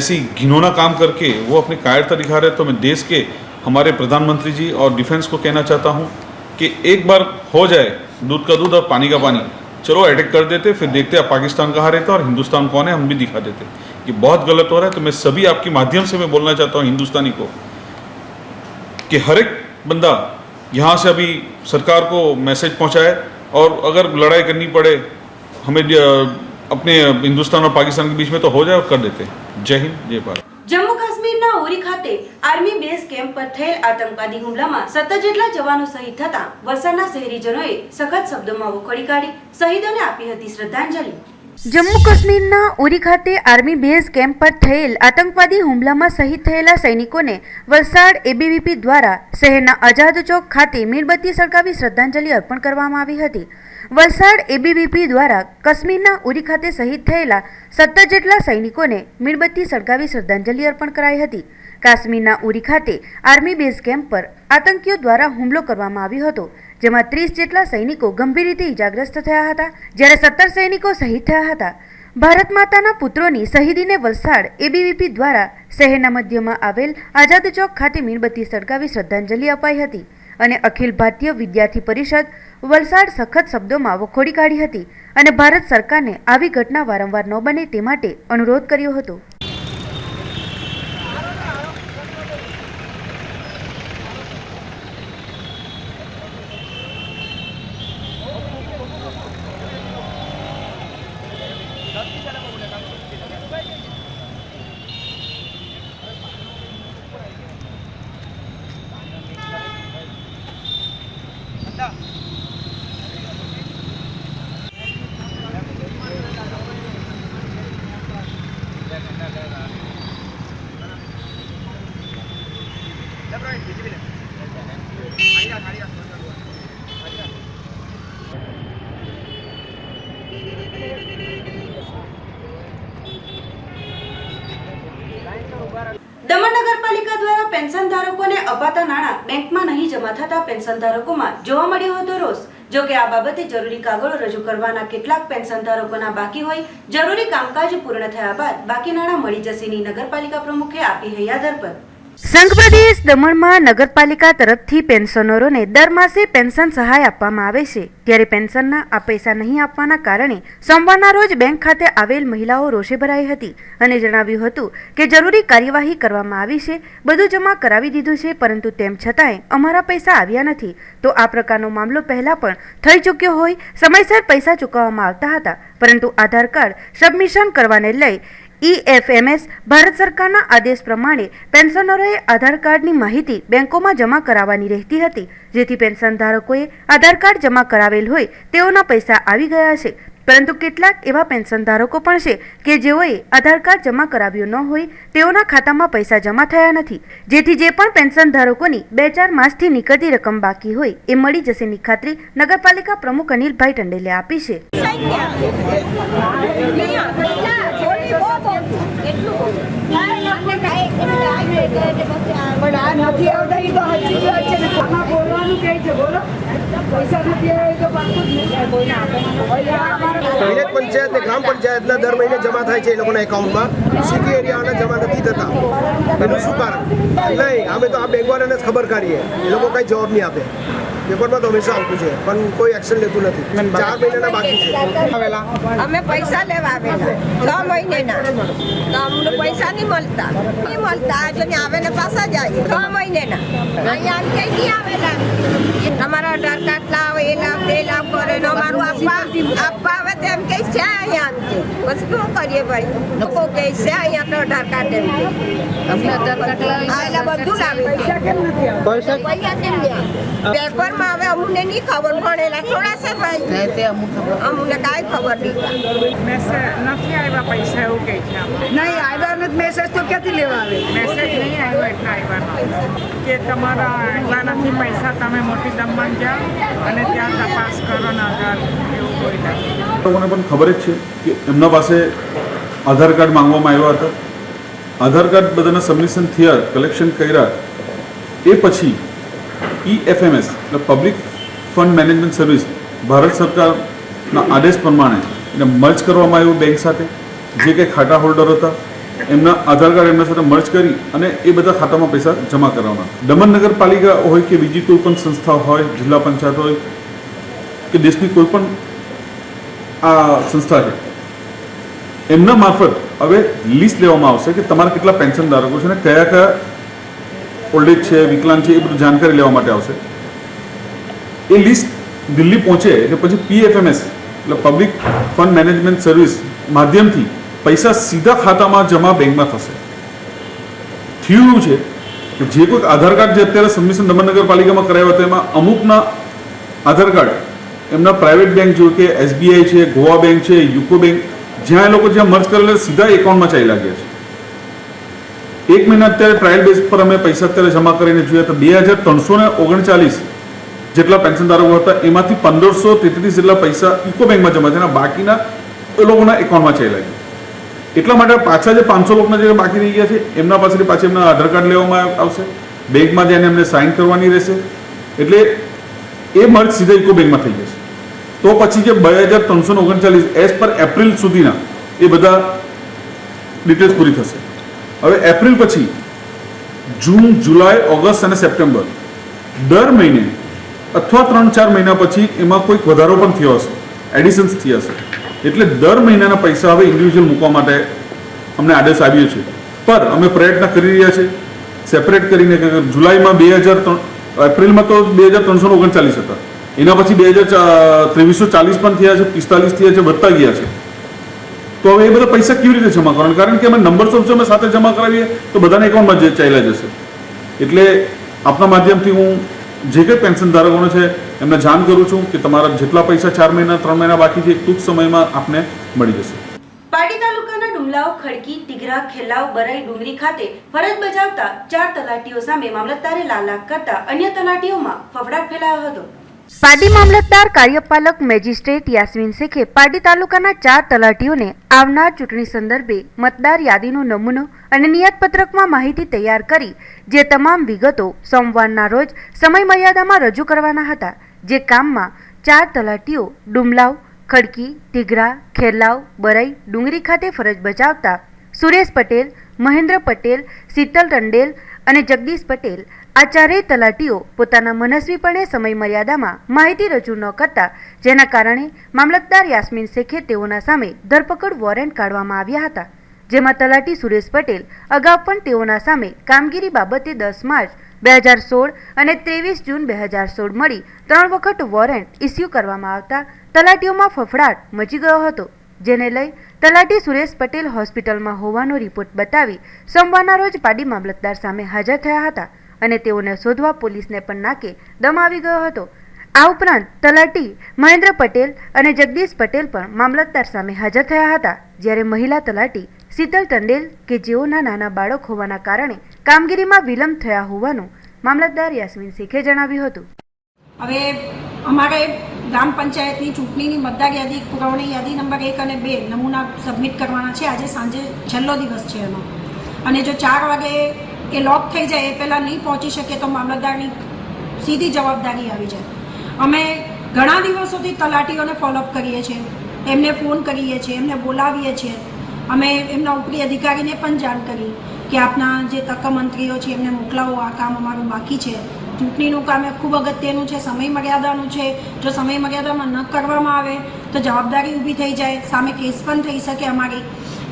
ऐसी घिनौना काम करके वो अपनी कायरता दिखा रहे. तो मैं देश के हमारे प्रधानमंत्री जी और डिफेंस को कहना चाहता हूँ कि एक बार हो जाए दूध का दूध और पानी का पानी, चलो अटैक कर देते, फिर देखते हैं पाकिस्तान कहाँ रहता और हिंदुस्तान कौन है, हम भी दिखा देते. ये बहुत गलत हो रहा है. तो मैं सभी आपके माध्यम से मैं बोलना चाहता हूँ हिंदुस्तानी को कि हर एक बंदा यहाँ से अभी सरकार को मैसेज पहुँचाए और अगर लड़ाई करनी पड़े हमें अपने हिंदुस्तान और पाकिस्तान के बीच में तो हो जाए और कर देते. जय हिंद, जय भारत. जम्मू काश्मीर કાશ્મીરના ઉરી ખાતે આર્મી બેઝ કેમ્પ પર થયેલ આતંકવાદી હુમલામાં 17 જેટલા જવાનો શહીદ થતા વલસાડના શહેરીજનોએ સખત શબ્દોમાં વખોડી કાઢી શહીદોને આપી હતી શ્રદ્ધાંજલિ. જમ્મુ કાશ્મીરના ઉરી ખાતે આર્મી બેઝ કેમ્પ પર થયેલ આતંકવાદી હુમલામાં શહીદ થયેલા સૈનિકોને વલસાડ એબીવીપી દ્વારા શહેરના આઝાદ ચોક ખાતે મીણબત્તી સળગાવી શ્રદ્ધાંજલિ અર્પણ કરવામાં આવી હતી. વલસાડ એબીવીપી દ્વારા કાશ્મીરના ઉરી ખાતે શહીદ થયેલા 17 જેટલા સૈનિકોને મીણબત્તી સળગાવી શ્રદ્ધાંજલિ અર્પણ કરાઈ હતી. કાશ્મીરના ઉરી ખાતે આર્મી બેઝ કેમ્પ પર આતંકીઓ દ્વારા હુમલો કરવામાં આવ્યો હતો, જેમાં 30 જેટલા સૈનિકો ગંભીર રીતે ઇજાગ્રસ્ત થયા હતા, જ્યારે 17 સૈનિકો શહીદ થયા હતા. ભારત માતાના પુત્રોની શહીદીને વલસાડ એબીવીપી દ્વારા શહેરના મધ્યમાં આવેલ આઝાદ ચોક ખાતે મીણબત્તી સળગાવી શ્રદ્ધાંજલિ અપાઈ હતી અને અખિલ ભારતીય વિદ્યાર્થી પરિષદ વલસાડ સખત શબ્દોમાં વખોડી કાઢી હતી અને ભારત સરકારને આવી ઘટના વારંવાર ન બને તે માટે અનુરોધ કર્યો હતો. દમણ નગરપાલિકા દ્વારા પેન્શન ધારકોને અપાતા નાણાં બેંકમાં નહીં જમા થતા પેન્શન ધારકોમાં જોવા મળ્યો હતો રોષ. જો કે આ બાબતે જરૂરી કાગળો રજૂ કરવાના કેટલાક પેન્શન ધારકોના બાકી હોય, જરૂરી કામકાજ પૂર્ણ થયા બાદ બાકી નાણાં મળી જશેની નગરપાલિકા પ્રમુખે આપી હૈયાદર પર. સંઘ પ્રદેશ દમણમાં નગરપાલિકા તરફથી પેન્શનરોને દર માસે પેન્શન સહાય આપવામાં આવે છે, ત્યારે પેન્શનના આ પૈસા નહીં આપવાના કારણે સોમવારના રોજ બેંક ખાતે આવેલ મહિલાઓ રોષે ભરાઈ હતી અને જણાવ્યું હતું કે જરૂરી કાર્યવાહી કરવામાં આવી છે, બધું જમા કરાવી દીધું છે, પરંતુ તેમ છતાંય અમારા પૈસા આવ્યા નથી. તો આ પ્રકારનો મામલો પહેલા પણ થઈ ચૂક્યો હોય, સમયસર પૈસા ચૂકવવામાં આવતા હતા, પરંતુ આધાર કાર્ડ સબમિશન કરવાને લઈ EFMS ભારત સરકારના આદેશ પ્રમાણે પેન્શનરોએ આધાર કાર્ડની માહિતી બેંકોમાં જમા કરાવવાની રહેતી હતી, જેથી પેન્શન ધારકોએ આધાર કાર્ડ જમા કરાવેલ હોય તેઓના પૈસા આવી ગયા છે, પરંતુ કેટલાક એવા પેન્શન ધારકો પણ છે કે જેઓએ આધાર કાર્ડ જમા કરાવ્યું ન હોય તેઓના ખાતામાં પૈસા જમા થયા નથી, જેથી જે પણ પેન્શન ધારકોની 2-4 માસથી નીકળતી રકમ બાકી હોય એ મળી જશેની ખાતરી નગરપાલિકા પ્રમુખ અનિલભાઈ ટંડેલે આપી છે. વિલેજ પંચાયત ને ગ્રામ પંચાયતના દર મહિને જમા થાય છે એ લોકોના એકાઉન્ટમાં, સિટી એરિયાના જમા નથી થતા. એનું શું કારણ? નહીં, અમે તો આ બેંકવાળાને જ ખબર કાઢીએ, એ લોકો કંઈ જવાબ નહીં આપે. પેપરમાં તો હંમેશા આવતું છે પણ કોઈ એક્શન લેતું નથી. 4 મહિનાના બાકી છે. અમે પૈસા લેવા આવેલા 6 મહિનેના, તો અમને પૈસા નહીં મળતા આજે આવે ને પાછા જાય 6 મહિનેના. અહીંયા કઈ નહીં આવેલા, તમારા આધાર કાર્ડ લાવ, એ લાવ, તે લાવ કરે ને અમારું આપવા આવે તેમ કે છે અહીંયા. પછી શું કરીએ ભાઈ? લોકો કે છે અહીંયા તો આધાર કાર્ડ એમ બધું લાવે. પૈસા કેમ પેપર હવે અમને નહીં ખબર, ભણેલા થોડા છે ભાઈ, અમને કાંઈ ખબર નહીં. નથી આવ્યા પૈસા એવું કહે છે. નહીં આવ્યા નથી મેસેજ તો ક્યાંથી લેવા આવે? મેસેજ નહીં આવ્યો એટલે આવ્યા કે તમારા આવ્યા નથી પૈસા, તમે મોટી દમણ જાઓ અને ત્યાં તપાસ કરો ને આધાર એવું બોલ્યા. લોકોને પણ ખબર જ છે કે એમના પાસે આધાર કાર્ડ માંગવામાં આવ્યા હતા. આધાર કાર્ડ બધાના સબમિશન થયા, કલેક્શન કર્યા, એ પછી EFMS એટલે public fund management service Bharat સરકારના આદેશ પ્રમાણે એને મર્જ કરવામાં આવ્યું બેંક સાથે. જે કંઈ ખાતા હોલ્ડર હતા એમના આધાર કાર્ડ એમના સાથે મર્જ કરી અને એ બધા ખાતામાં પૈસા જમા કરાવવાના. દમણ નગરપાલિકા હોય કે બીજી કોઈ પણ સંસ્થા હોય, જિલ્લા પંચાયત હોય કે દેશની કોઈ પણ આ સંસ્થા છે, એમના મારફત હવે લિસ્ટ લેવામાં આવશે કે તમારા કેટલા પેન્શન ધારકો છે અને કયા કયા ઓલ્ડ એજ છે, વિકલાંગ છે, એ બધું જાણકારી લેવા માટે આવશે. એ લિસ્ટ દિલ્હી પહોંચે એટલે પછી PFMS એટલે પબ્લિક ફંડ મેનેજમેન્ટ સર્વિસ માધ્યમથી પૈસા સીધા ખાતામાં જમા બેંકમાં થશે. થયું એવું છે કે જે કોઈક આધાર કાર્ડ જે અત્યારે સબમિશન દમણ નગરપાલિકામાં કરાવ્યા હતા એમાં અમુકના આધાર કાર્ડ એમના પ્રાઇવેટ બેંક જો કે SBI છે, ગોવા બેંક છે, યુકો બેંક, જ્યાં એ લોકો જ્યાં મર્જ કરેલા સીધા એકાઉન્ટમાં ચાલ્યા ગયા છે. 1 મહિના અત્યારે ટ્રાયલ બેઝ પર અમે પૈસા અત્યારે જમા કરીને જોઈએ તો 2339 જેટલા પેન્શનધારકો હતા એમાંથી 1533 જેટલા પૈસા યુકો બેંકમાં જમા થયા, બાકીના એ લોકોના એકાઉન્ટમાં ચાલ્યા ગયા. એટલા માટે પાછા જે 500 લોકોના જે બાકી રહી ગયા છે એમના પાસેથી પાછી એમના આધાર કાર્ડ લેવામાં આવશે, બેંકમાં જઈને એમને સાઇન કરવાની રહેશે, એટલે એ મર્જ સીધા યુકો બેંકમાં થઈ જશે. તો પછી જે 2339 એઝ પર એપ્રિલ સુધીના એ બધા ડિટેલ્સ પૂરી થશે. હવે એપ્રિલ પછી જૂન, જુલાઈ, ઓગસ્ટ અને સપ્ટેમ્બર દર મહિને અથવા 3-4 મહિના પછી એમાં કોઈક વધારો પણ થયો હશે, એડિશન્સ થયા હશે. એટલે દર મહિનાના પૈસા હવે ઇન્ડિવિજ્યુઅલ મૂકવા માટે અમને આદેશ આવ્યો છે. પર અમે પ્રયત્ન કરી રહ્યા છે સેપરેટ કરીને કે જુલાઈમાં એપ્રિલમાં તો 2339 હતા, એના પછી 2340 પણ થયા છે, 45 થયા છે, વધતા ગયા છે. તો હવે એ બધા પૈસા કેવી રીતે જમા કરવાના? કારણ કે અમે નંબર્સ ઓફ અમે સાથે જમા કરાવીએ તો બધાના એકાઉન્ટમાં જે ચાલ્યા જશે. એટલે આપના માધ્યમથી હું જે કંઈ પેન્શન ધારકોને છે એમને જાણ કરું છું કે તમારા જેટલા પૈસા 4 મહિના 3 મહિના બાકી છે ટૂંક સમયમાં આપને મળી જશે. પાટી તાલુકાના ડુમલાવ, ખડકી, ટીગરા, ખેલાવ, બરાઈ, ડુંગરી ખાતે ફરજ બજાવતા 4 તલાટીઓ સામે મામલતદારે લાલાક કરતા અન્ય તલાટીઓમાં ફફડાટ ફેલાયો હતો. પાટી મામલતદાર કાર્યપાલક મેજિસ્ટ્રેટ યાસ્મીન શેખે પાટી તાલુકાના 4 તલાટીઓને આવનાર ચૂંટણી સંદર્ભે મતદાર યાદીનો નમૂનો અને નિયતપત્રકમાં માહિતી તૈયાર કરી જે તમામ વિગતો સોમવારના રોજ સમય મર્યાદામાં રજૂ કરવાના હતા. જે કામમાં 4 તલાટીઓ ડુમલાવ, ખડકી, ટીગરા, ખેરલાવ, બરાઈ, ડુંગરી ખાતે ફરજ બજાવતા સુરેશ પટેલ, મહેન્દ્ર પટેલ, શીતલ ટંડેલ અને જગદીશ પટેલ આ 4 તલાટીઓ પોતાના મનસ્વીપણે સમય મર્યાદામાં માહિતી રજૂ ન કરતા જેના કારણે મામલતદાર યાસ્મીન શેખે તેઓના સામે ધરપકડ વોરંટ કાઢવામાં આવ્યા હતા. જેમાં તલાટી સુરેશ પટેલ અગાઉ પણ તેઓના સામે કામગીરી બાબતે 10 માર્ચ 2016 અને 23 જૂન 2016 મળી 3 વખત વોરંટ ઇસ્યુ કરવામાં આવતા તલાટીઓમાં ફફડાટ મચી ગયો હતો. જેને લઈ તલાટી સુરેશ પટેલ હોસ્પિટલમાં હોવાનો રિપોર્ટ બતાવી સોમવારના રોજ પાડી મામલતદાર સામે હાજર થયા હતા અને તેઓને શોધવા પોલીસને પણ નાકે દમ આવી ગયો હતો. આ ઉપરાંત તલાટી મહેન્દ્ર પટેલ અને જગદીશ પટેલ પણ મામલતદાર સામે હાજર થયા હતા. જ્યારે મહિલા તલાટી શીતલ ટંડેલ કે જેઓના નાના બાળક હોવાના કારણે કામગીરીમાં વિલંબ થયા હોવાનું મામલતદાર યાસ્મીન શેખે જણાવ્યું હતું. હવે અમારે ગ્રામ પંચાયતની ચૂંટણીની મતદાર યાદી પુરવણી યાદી નંબર 1 અને 2 નમૂના સબમિટ કરવાના છે. આજે સાંજે છેલ્લો દિવસ છે એનો, અને જો 4 વાગે એ લોક થઈ જાય એ પહેલાં નહીં પહોંચી શકે તો મામલતદારની સીધી જવાબદારી આવી જાય. અમે ઘણા દિવસોથી તલાટીઓને ફોલોઅપ કરીએ છીએ, એમને ફોન કરીએ છીએ, એમને બોલાવીએ છીએ. અમે એમના ઉપરી અધિકારીને પણ જાણ કરી કે આપના જે તકમંત્રીઓ છે એમને મોકલાવો, આ કામ અમારું બાકી છે. ચૂંટણીનું કામ એ ખૂબ અગત્યનું છે, સમય મર્યાદાનું છે. જો સમય મર્યાદામાં ન કરવામાં આવે તો જવાબદારી ઊભી થઈ જાય, સામે કેસ પણ થઈ શકે અમારી.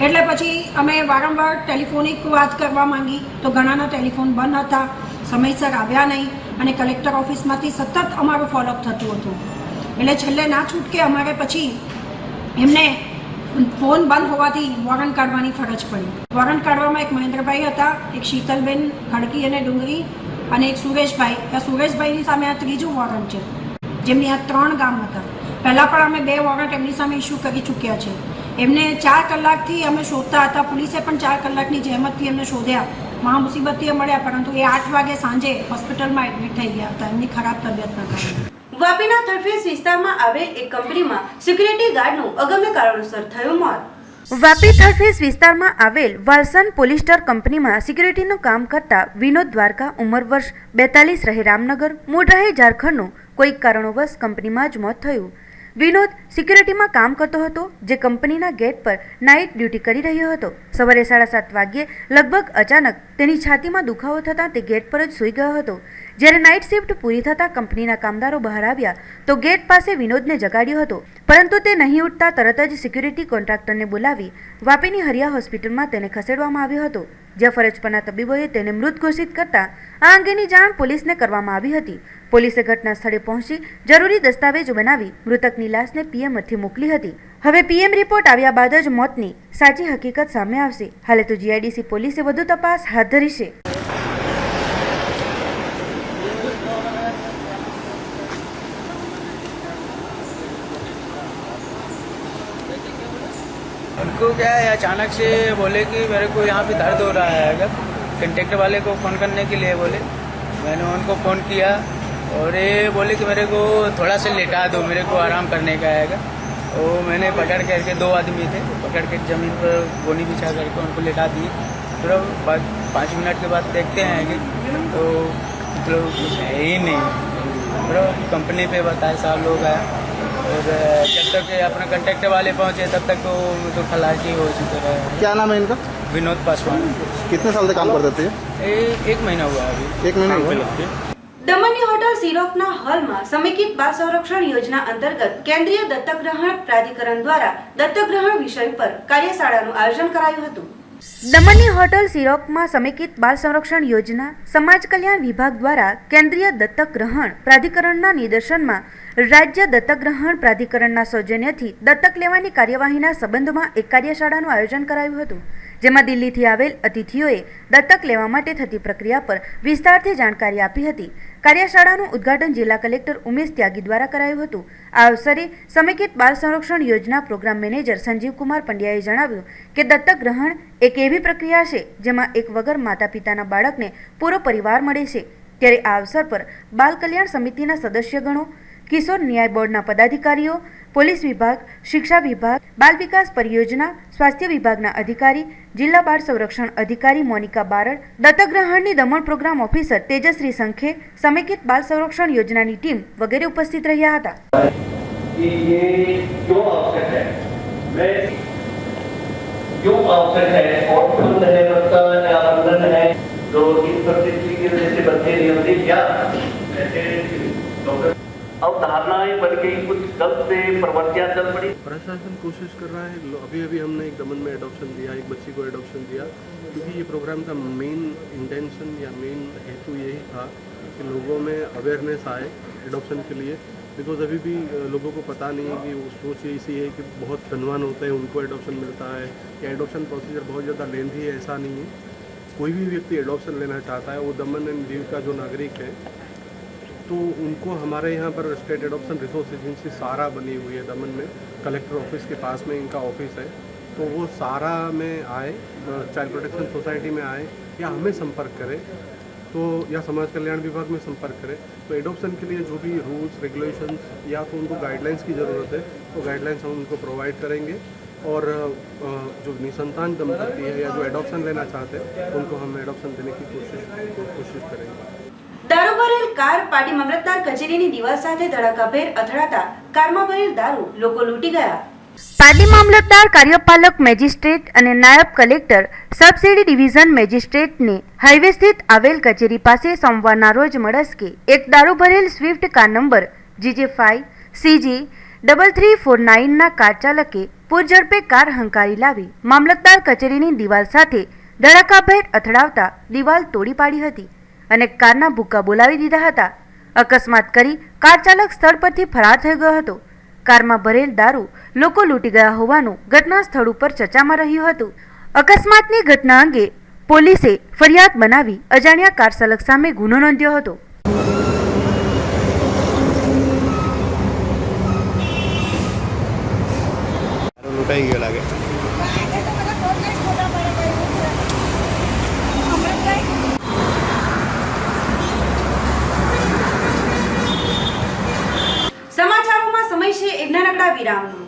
એટલે પછી અમે વારંવાર ટેલિફોનિક વાત કરવા માંગી તો ઘણાના ટેલિફોન બંધ હતા, સમયસર આવ્યા નહીં અને કલેક્ટર ઓફિસમાંથી સતત અમારું ફોલોઅપ થતું હતું. એટલે છેલ્લે ના છૂટકે અમારે પછી એમને ફોન બંધ હોવાથી વોરંટ કાઢવાની ફરજ પડી. વોરંટ કાઢવામાં એક મહેન્દ્રભાઈ હતા, એક શીતલબેન ખડકી અને ડુંગરી અને એક સુરેશભાઈ. આ સુરેશભાઈની સામે આ 3જું વોરંટ છે, જેમની આ 3 ગામ હતા. પહેલાં પણ અમે 2 વોરંટ એમની સામે ઇસ્યુ કરી ચૂક્યા છે. એમને 4 કલાકથી અમે શોધતા હતા, પોલીસે પણ 4 કલાકની જહેમતથી એમને શોધ્યા, મહા મુસીબતથી મળ્યા, પરંતુ એ 8 વાગે સાંજે હોસ્પિટલમાં એડમિટ થઈ ગયા હતા એમની ખરાબ તબિયતના કારણે. વાપીના થરફેસ વિસ્તારમાં આવેલ એક કંપનીમાં સિક્યુરિટી ગાર્ડનું અગમ્ય કારણોસર થયું મોત. વાપી થરફેસ વિસ્તારમાં આવેલ વાલસન પોલિસ્ટર કંપનીમાં સિક્યુરિટીનું કામ કરતા વિનોદ દ્વારકા, ઉંમર વર્ષ 42, રહે રામનગર, મૂળ રહે ઝારખંડનું કોઈક કારણોવશ કંપનીમાં જ મોત થયું. વિનોદ સિક્યુરિટીમાં કામ કરતો હતો, જે કંપનીના ગેટ પર નાઇટ ડ્યુટી કરી રહ્યો હતો. સવારે 7:30 વાગ્યે લગભગ અચાનક તેની છાતીમાં દુખાવો થતાં તે ગેટ પર જ સૂઈ ગયો હતો. જ્યારે નાઇટ શિફ્ટ પૂરી થતાં કંપનીના કામદારો બહાર આવ્યા તો ગેટ પાસે વિનોદને જગાડ્યો હતો, પરંતુ તે નહીં ઉઠતા તરત જ સિક્યુરિટી કોન્ટ્રાક્ટરને બોલાવી વાપીની હરિયા હોસ્પિટલમાં તેને ખસેડવામાં આવ્યો હતો. જ્યાં ફરજ પરના તબીબોએ તેને મૃત ઘોષિત કરતા આ અંગેની જાણ પોલીસને કરવામાં આવી હતી. પોલીસે ઘટના સ્થળે પહોંચી જરૂરી દસ્તાવેજો બનાવી મૃતકની લાશને પીએમથી મોકલી હતી. હવે પીએમ રિપોર્ટ આવ્યા બાદ જ મોતની સાચી હકીકત સામે આવશે. હાલે તો જીઆઈડીસી પોલીસે વધુ તપાસ હાથ ધરી છે. उनको क्या है अचानक से बोले कि मेरे को यहाँ पे दर्द हो रहा है, अगर कंटेक्टर वाले को फ़ोन करने के लिए बोले. मैंने उनको फ़ोन किया और ये बोले कि मेरे को थोड़ा सा लेटा दो, मेरे को आराम करने का है. तो मैंने पकड़ करके 2 आदमी थे, पकड़ के ज़मीन पर गोनी बिछा करके उनको लेटा दिए. फिर 5 मिनट के बाद देखते हैं कि तो मतलब कुछ है ही नहीं. फिर कंपनी पे बताए साहब लोग आया और जब तक अपना कंटेक्टर वाले पहुँचे तब तक तो खलासी हो चुके रहे. क्या नाम है इनका? विनोद पासवान. कितने साल से काम करते थे? एक महीना हुआ अभी. एक महीना हुआ. દમણની હોટલ સિરોકના હોલમાં સમેકિત બાળ સંરક્ષણ યોજના અંતર્ગત કેન્દ્રીય દત્તક ગ્રહણ પ્રાધિકરણ દ્વારા દત્તક ગ્રહણ વિષય પર કાર્યશાળાનું આયોજન કરાયું હતું. દમણની હોટલ સિરોકમાં સમેકિત બાળ સંરક્ષણ યોજના સમાજ કલ્યાણ વિભાગ દ્વારા કેન્દ્રીય દત્તક ગ્રહણ પ્રાધિકરણના નિદર્શનમાં રાજ્ય દત્તક ગ્રહણ પ્રાધિકરણના સૌજન્યથી દત્તક લેવાની કાર્યવાહીના સંબંધમાં એક કાર્યશાળાનું આયોજન કરાયું હતું. જેમાં દિલ્હીથી આવેલ અતિથિઓએ દત્તક લેવા માટે થતી પ્રક્રિયા પર વિસ્તારથી જાણકારી આપી હતી. કાર્યશાળાનું ઉદ્ઘાટન જિલ્લા કલેક્ટર ઉમેશ ત્યાગી દ્વારા કરાયું હતું. આ અવસરે સમેકિત બાળ સંરક્ષણ યોજના પ્રોગ્રામ મેનેજર સંજીવકુમાર પંડ્યાએ જણાવ્યું કે દત્તક ગ્રહણ એક એવી પ્રક્રિયા છે જેમાં એક વગર માતા પિતાના બાળકને પૂરો પરિવાર મળે છે. ત્યારે આ અવસર પર બાલ કલ્યાણ સમિતિના સદસ્યગણો, કિશોર ન્યાય બોર્ડના પદાધિકારીઓ, પોલીસ વિભાગ, શિક્ષા વિભાગ, બાલ વિકાસ પરિયોજના, સ્વાસ્થ્ય વિભાગના અધિકારી, જિલ્લા બાળ સંરક્ષણ અધિકારી મોનિકા બારડ, દત્તક ગ્રહણની દમણ પ્રોગ્રામ ઓફિસર તેજશ્રી સંખે, સમેકિત બાળ સંરક્ષણ યોજનાની ટીમ વગેરે ઉપસ્થિત રહ્યા હતા. अवधारणाएं बन गई, कुछ गलत से प्रवृत्तियां चल पड़ी. प्रशासन कोशिश कर रहा है. अभी हमने एक दमन में एडॉप्शन दिया, एक बच्ची को एडॉप्शन दिया, क्योंकि ये प्रोग्राम का मेन इंटेंशन या मेन हेतु यही था कि लोगों में अवेयरनेस आए एडॉप्शन के लिए. बिकॉज अभी भी लोगों को पता नहीं है कि वो सोच ऐसी है कि बहुत धनवान होते हैं उनको एडॉप्शन मिलता है, या एडॉप्शन प्रोसीजर बहुत ज़्यादा लेंथी है. ऐसा नहीं है. कोई भी व्यक्ति एडॉप्शन लेना चाहता है, वो दमन एंड दीव का जो नागरिक है, तो उनको हमारे यहाँ पर स्टेट एडॉप्शन रिसोर्स एजेंसी सारा बनी हुई है दमन में. कलेक्टर ऑफिस के पास में इनका ऑफिस है. तो वो सारा में आए, चाइल्ड प्रोटेक्शन सोसाइटी में आए, या हमें संपर्क करें, तो या समाज कल्याण विभाग में संपर्क करें. तो एडॉप्शन के लिए जो भी रूल्स रेगुलेशंस या तो उनको गाइडलाइंस की ज़रूरत है, तो गाइडलाइंस हम उनको प्रोवाइड करेंगे. और जो निसंतान दंपति है या जो एडॉप्शन लेना चाहते हैं उनको हम एडॉप्शन देने की कोशिश करेंगे. દારૂ ભરેલ કાર પાટી મામલતદાર કચેરીની દિવાલ સાથે ધડાકાભેર અથડાતા કારમાં ભરેલ દારૂ લોકો લૂંટી ગયા. પાટી મામલતદાર કાર્યપાલક મેજિસ્ટ્રેટ અને નાયબ કલેક્ટર સબસિડી ડિવિઝન મેજિસ્ટ્રેટને હાઈવે સ્થિત આવેલ કચેરી પાસે સોમવારના રોજ મળસ્કે એક દારૂ ભરેલ Swift car number GJ5 CG 3349ના કાર ચાલકે પૂરઝડપે કાર હંકારી લાવી મામલતદાર કચેરીની દિવાલ સાથે ધડાકાભેર અથડાવતા દિવાલ તોડી પાડી હતી અને કારના ભૂક્કા બોલાવી દીધા હતા. અકસ્માત કરી કાર ચાલક સ્થળ પરથી ફરાર થઈ ગયો હતો. કારમાં ભરેલ દારૂ લોકો લૂંટી ગયા હોવાનું ઘટના સ્થળ ઉપર ચર્ચામાં રહ્યું હતું. અકસ્માતની ઘટના અંગે પોલીસે ફરિયાદ બનાવી અજાણ્યા કાર ચાલક સામે ગુનો નોંધ્યો હતો. લૂંટાઈ ગયો લાગે. સમાચારોમાં સમય છે એક નાનકડા વિરામનો.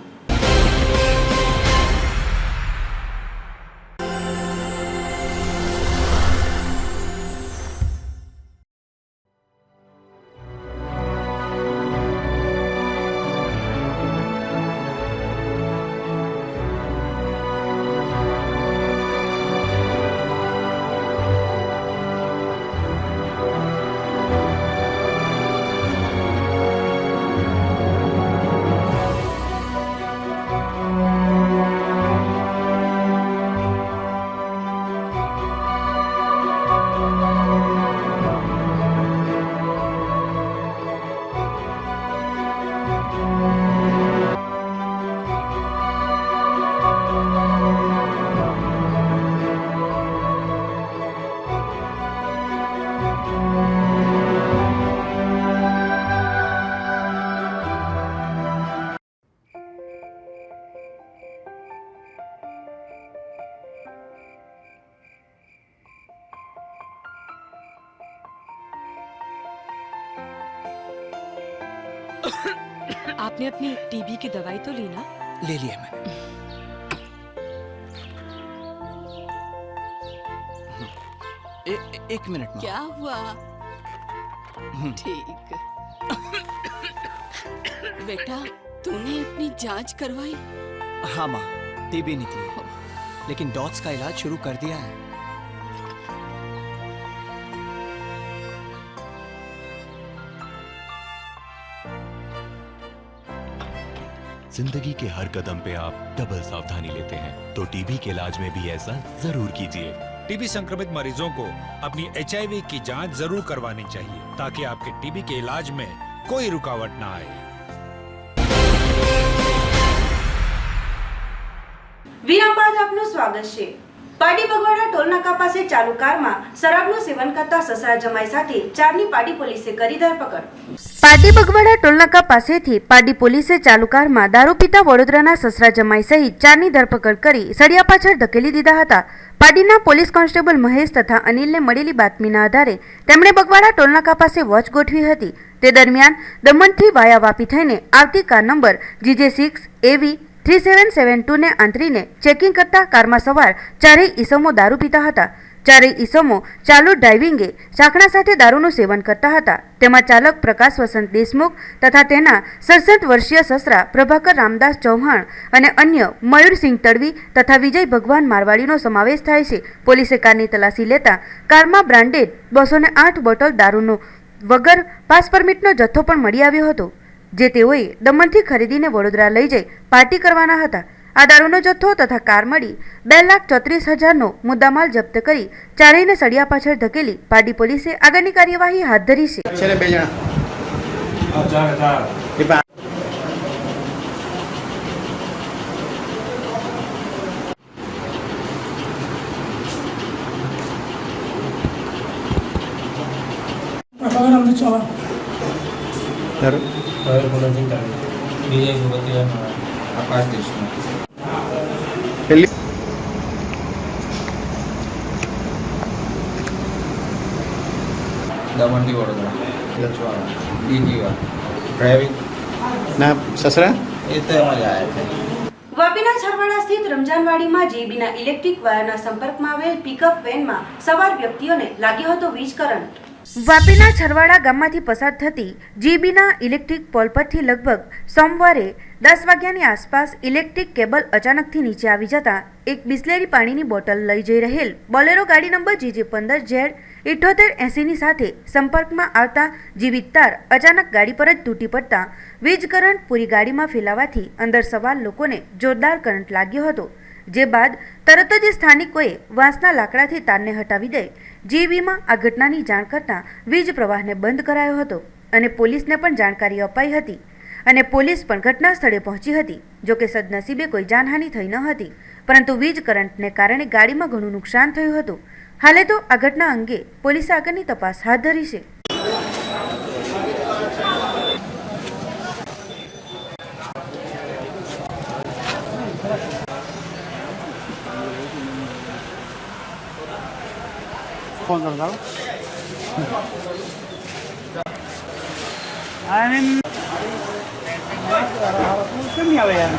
आपने अपनी टीबी की दवाई तो ली ना? ले लिया मैंने। एक मिनट में। क्या हुआ? ठीक। बेटा, तूने अपनी जांच करवाई? हाँ माँ, टीबी निकली, लेकिन डॉट्स का इलाज शुरू कर दिया है। जिंदगी के हर कदम पे आप डबल सावधानी लेते हैं, तो टीबी के इलाज में भी ऐसा जरूर कीजिए। टीबी संक्रमित मरीजों को अपनी HIV की जांच जरूर करवानी चाहिए, ताकि आपके टीबी के इलाज में कोई रुकावट ना आए। વિરામ બાદ આપનું સ્વાગત છે। પાડી બગવાડા ટોલનાકા પાસે ચાલુ કારમાં શરાબનું સેવન કરતા સસરા જમાઈ સાથે ચારની પાડી પોલીસે કરી ધરપકડ। પાડી બગવાડા ટોલનાકા પાસેથી પાડી પોલીસે ચાલુ કારમાં દારૂ પીતા વડોદરાના સસરા જમાઈ સહિત ચારની ધરપકડ કરી સળિયા પાછળ ધકેલી દીધા હતા। પાડીના પોલીસ કોન્સ્ટેબલ મહેશ તથા અનિલને મળેલી બાતમીના આધારે તેમણે બગવાડા ટોલનાકા પાસે વોચ ગોઠવી હતી। તે દરમિયાન દમણથી વાયા વાપી થઈને આવતી કાર નંબર GJ6 AV 3772 ને આંતરીને ચેકિંગ કરતા કારમાં સવાર ચારેય ઈસમો દારૂ પીતા હતા। ચારેય ઈસમો ચાલુ ડ્રાઇવિંગે ચાકણા સાથે દારૂનું સેવન કરતા હતા। તેમાં ચાલક પ્રકાશ વસંત દેશમુખ તથા તેના 67 વર્ષીય સસરા પ્રભાકર રામદાસ ચૌહાણ અને અન્ય મયુરસિંહ તડવી તથા વિજય ભગવાન મારવાડીનો સમાવેશ થાય છે। પોલીસે કારની તલાશી લેતા કારમાં બ્રાન્ડેડ 208 બોટલ દારૂનો વગર પાસ પરમિટનો જથ્થો પણ મળી આવ્યો હતો, જે તેઓએ દમણથી ખરીદીને વડોદરા લઈ જઈ પાર્ટી કરવાના હતા। આ દારૂનો જથ્થો તથા કાર મળી 2,34,000નો મુદ્દામાલ જપ્ત કરી ચારેયને સળિયા પાછળ ધકેલી પાડી પોલીસે આગળની કાર્યવાહી હાથ ધરી છે। दमन થી વડોદરા ડ્રાઇવિંગ ના સસરા એ તો એમાં જ આવ્યા છે। વાપીના છરવાડા સ્થિત રમજાનવાડીમાં જીબીના ઇલેક્ટ્રિક વાયરના સંપર્કમાં આવેલ પિકઅપ વેનમાં સવાર વ્યક્તિઓને લાગ્યો હતો વીજ કરંટ। વાપીના છરવાડા ગામમાંથી પસાર થતી જીબીના ઇલેક્ટ્રિક પોલ પરથી લગભગ સોમવારે 10 વાગ્યાની આસપાસ ઇલેક્ટ્રિક કેબલ અચાનકથી નીચે આવી જતા એક બિસ્લેરી પાણીની બોટલ લઈ જઈ રહેલ બોલેરો ગાડી નંબર GJ15Z7880ની સાથે સંપર્કમાં આવતા જીવિત તાર અચાનક ગાડી પર જ તૂટી પડતા વીજ કરંટ પૂરી ગાડીમાં ફેલાવાથી અંદર સવાર લોકોને જોરદાર કરંટ લાગ્યો હતો, જે બાદ તરત જ સ્થાનિકોએ વાંસના લાકડાથી તારને હટાવી દઈ જીબીમાં આ ઘટનાની જાણ કરતા વીજ પ્રવાહને બંધ કરાયો હતો અને પોલીસને પણ જાણકારી અપાઈ હતી અને પોલીસ પણ ઘટના સ્થળે પહોંચી હતી। જોકે સદનસીબે કોઈ જાનહાનિ થઈ ન હતી, પરંતુ વીજ કરંટને કારણે ગાડીમાં ઘણું નુકસાન થયું હતું। હાલે તો આ ઘટના અંગે પોલીસે આગળની તપાસ હાથ ધરી છે। ફોન કરતા કેમ નહીં આવે યાર?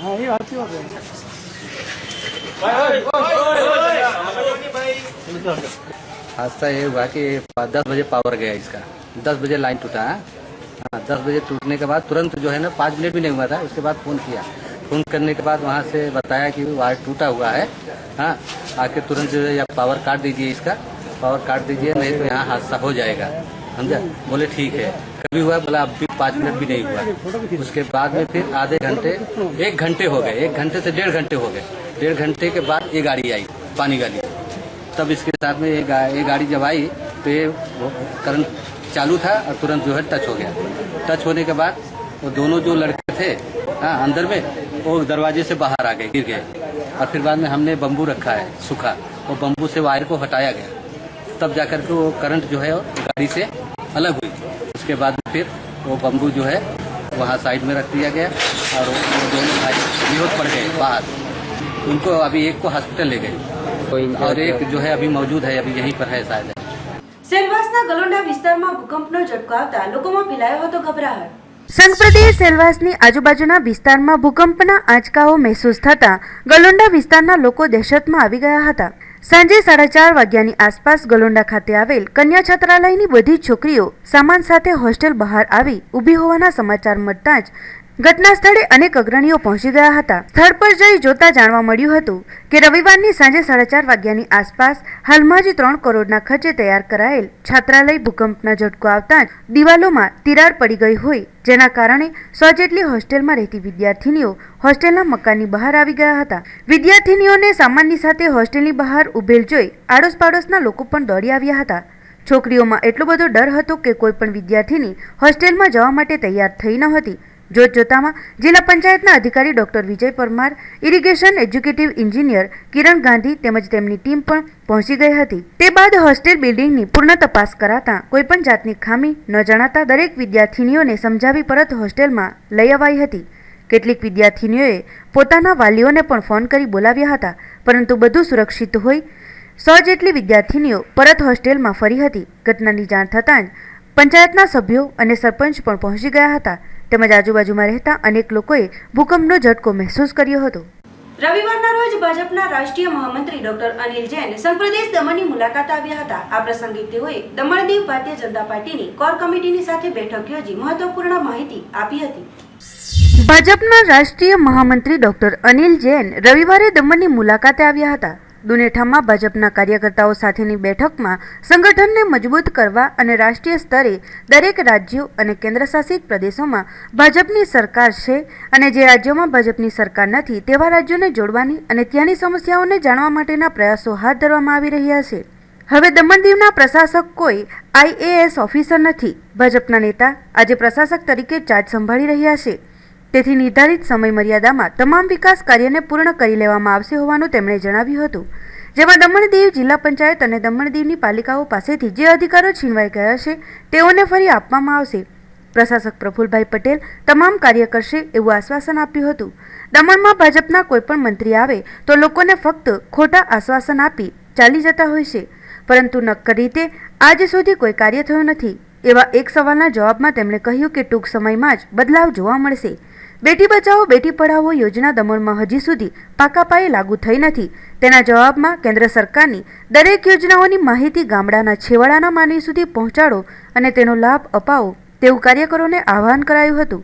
हाँ ये बात क्यों हादसा ये हुआ कि 10 बजे पावर गया इसका, 10 बजे लाइन टूटा है। हाँ, 10 बजे टूटने के बाद तुरंत जो है ना 5 मिनट भी नहीं हुआ था, उसके बाद फ़ोन किया। फ़ोन करने के बाद वहाँ से बताया कि वायर टूटा हुआ है। हाँ, आके तुरंत जो है या पावर काट दीजिए, इसका पावर काट दीजिए, नहीं तो यहाँ हादसा हो जाएगा। समझा? बोले ठीक है। कभी हुआ? बोला अब भी 5 मिनट भी नहीं हुआ। उसके बाद में फिर आधे घंटे 1 घंटे हो गए, 1 घंटे से 1.5 घंटे हो गए। 1.5 घंटे के बाद ये गाड़ी आई, पानी गाड़ी। तब इसके साथ में ये गाड़ी जब आई तो ये करंट चालू था और तुरंत जो है टच हो गया। टच होने के बाद वो दोनों जो लड़के थे हाँ अंदर में, वो दरवाजे से बाहर आ गए, गिर गए। और फिर बाद में हमने बम्बू रखा है सूखा, वो बम्बू से वायर को हटाया गया, तब जाकर के वो करंट जो है गाड़ी से अलग हुई। उसके बाद फिर वो बम्बू जो है वहाँ साइड में रख दिया गया और वो दोनों भाई बेहोश पड़ गए बाहर। उनको अभी एक को हॉस्पिटल ले गए और एक जो है अभी मौजूद है, अभी यहीं पर है शायद। સેલવાસના ગલોંડા વિસ્તારમાં ભૂકંપનો ઝટકો આવતા લોકોમાં ફેલાયો હતો ગભરાટ. સંઘ પ્રદેશ સેલવાસની આજુબાજુના વિસ્તારમાં ભૂકંપના આંચકાઓ મહેસૂસ થતા ગલોંડા વિસ્તારના લોકો દહેશતમાં આવી ગયા હતા. સાંજે 4:30 વાગ્યાની આસપાસ ગલોંડા ખાતે આવેલ કન્યા છાત્રાલયની બધી છોકરીઓ સામાન સાથે હોસ્ટેલ બહાર આવી ઊભી હોવાના સમાચાર મળતા જ ઘટના સ્થળે અનેક અગ્રણીઓ પહોંચી ગયા હતા. સ્થળ પર જઈ જોતા જાણવા મળ્યું હતું કે રવિવારની સાંજે 4:30 વાગ્યાની આસપાસ હાલમાં જ 3 કરોડના ખર્ચે તૈયાર કરાયેલ છાત્રાલય ભૂકંપના ઝટકો આવતા જ દિવાલોમાં તિરાડ પડી ગઈ હોય, જેના કારણે 100 જેટલી હોસ્ટેલમાં રહેતી વિદ્યાર્થીનીઓ હોસ્ટેલના મકાનની બહાર આવી ગયા હતા. વિદ્યાર્થીનીઓને સામાનની સાથે હોસ્ટેલની બહાર ઉભેલ જોઈ આડોશ પાડોશના લોકો પણ દોડી આવ્યા હતા. છોકરીઓમાં એટલો બધો ડર હતો કે કોઈ પણ વિદ્યાર્થીની હોસ્ટેલમાં જવા માટે તૈયાર થઈ ન હતી. જોતજોતામાં જિલ્લા પંચાયતના અધિકારી ડોક્ટર વિજય પરમાર, ઇરિગેશન એક્ઝિક્યુટિવ એન્જિનિયર કિરણ ગાંધી તેમજ તેમની ટીમ પણ પહોંચી ગઈ હતી. તે બાદ હોસ્ટેલ બિલ્ડિંગની પૂર્ણ તપાસ કરાતા કોઈપણ જાતની ખામી ન જણાતા દરેક વિદ્યાર્થીનીઓને સમજાવી પરત હોસ્ટેલમાં લઈ અવાઈ હતી. કેટલીક વિદ્યાર્થીનીઓએ પોતાના વાલીઓને પણ ફોન કરી બોલાવ્યા હતા, પરંતુ બધું સુરક્ષિત હોય 100 જેટલી વિદ્યાર્થીનીઓ પરત હોસ્ટેલમાં ફરી હતી. ઘટનાની જાણ થતાં જ પંચાયતના સભ્યો અને સરપંચ પણ પહોંચી ગયા હતા. તેમજ આજુબાજુમાં રહેતા અનેક લોકોએ ભૂકંપનો ઝટકો મહેસૂસ કર્યો હતો. રવિવારના રોજ ભાજપના રાષ્ટ્રીય મહામંત્રી ડોક્ટર અનિલ જૈન સંઘ પ્રદેશ દમણની મુલાકાત આવ્યા હતા. આ પ્રસંગે તેઓએ દમણ દીવ ભારતીય જનતા પાર્ટીની કોર કમિટીની સાથે બેઠક યોજી મહત્વપૂર્ણ માહિતી આપી હતી. ભાજપના રાષ્ટ્રીય મહામંત્રી ડોક્ટર અનિલ જૈન રવિવારે દમણની મુલાકાતે આવ્યા હતા. દુનેઠામાં ભાજપના કાર્યકર્તાઓ સાથેની બેઠકમાં સંગઠનને મજબૂત કરવા અને રાષ્ટ્રીય સ્તરે દરેક રાજ્યો અને કેન્દ્રશાસિત પ્રદેશોમાં ભાજપની સરકાર છે અને જે રાજ્યોમાં ભાજપની સરકાર નથી તેવા રાજ્યોને જોડવાની અને ત્યાંની સમસ્યાઓને જાણવા માટેના પ્રયાસો હાથ ધરવામાં આવી રહ્યા છે. હવે દમણ દીવના પ્રશાસક કોઈ IAS ઓફિસર નથી. ભાજપના નેતા આજે પ્રશાસક તરીકે ચાર્જ સંભાળી રહ્યા છે. તેથી નિર્ધારિત સમય મર્યાદામાં તમામ વિકાસ કાર્યને પૂર્ણ કરી લેવામાં આવશે હોવાનું તેમણે જણાવ્યું હતું. જેમાં દમણ દીવ જિલ્લા પંચાયત અને દમણ દીવની પાલિકાઓ પાસેથી જે અધિકારો છીનવાઈ ગયા છે તેઓને ફરી આપવામાં આવશે. પ્રશાસક પ્રફુલભાઈ પટેલ તમામ કાર્ય કરશે એવું આશ્વાસન આપ્યું હતું. દમણમાં ભાજપના કોઈપણ મંત્રી આવે તો લોકોને ફક્ત ખોટા આશ્વાસન આપી ચાલી જતા હોય છે, પરંતુ નક્કર રીતે આજ સુધી કોઈ કાર્ય થયું નથી. એવા એક સવાલના જવાબમાં તેમણે કહ્યું કે ટૂંક સમયમાં જ બદલાવ જોવા મળશે. બેટી બચાવો બેટી પઢાઓ યોજના દમણમાં હજી સુધી પાકા પાયે લાગુ થઈ નથી. તેના જવાબમાં કેન્દ્ર સરકારની દરેક યોજનાઓની માહિતી ગામડાના છેવાડાના માનવી સુધી પહોંચાડો અને તેનો લાભ અપાવો તેવું કાર્યકરોને આહવાન કરાયું હતું.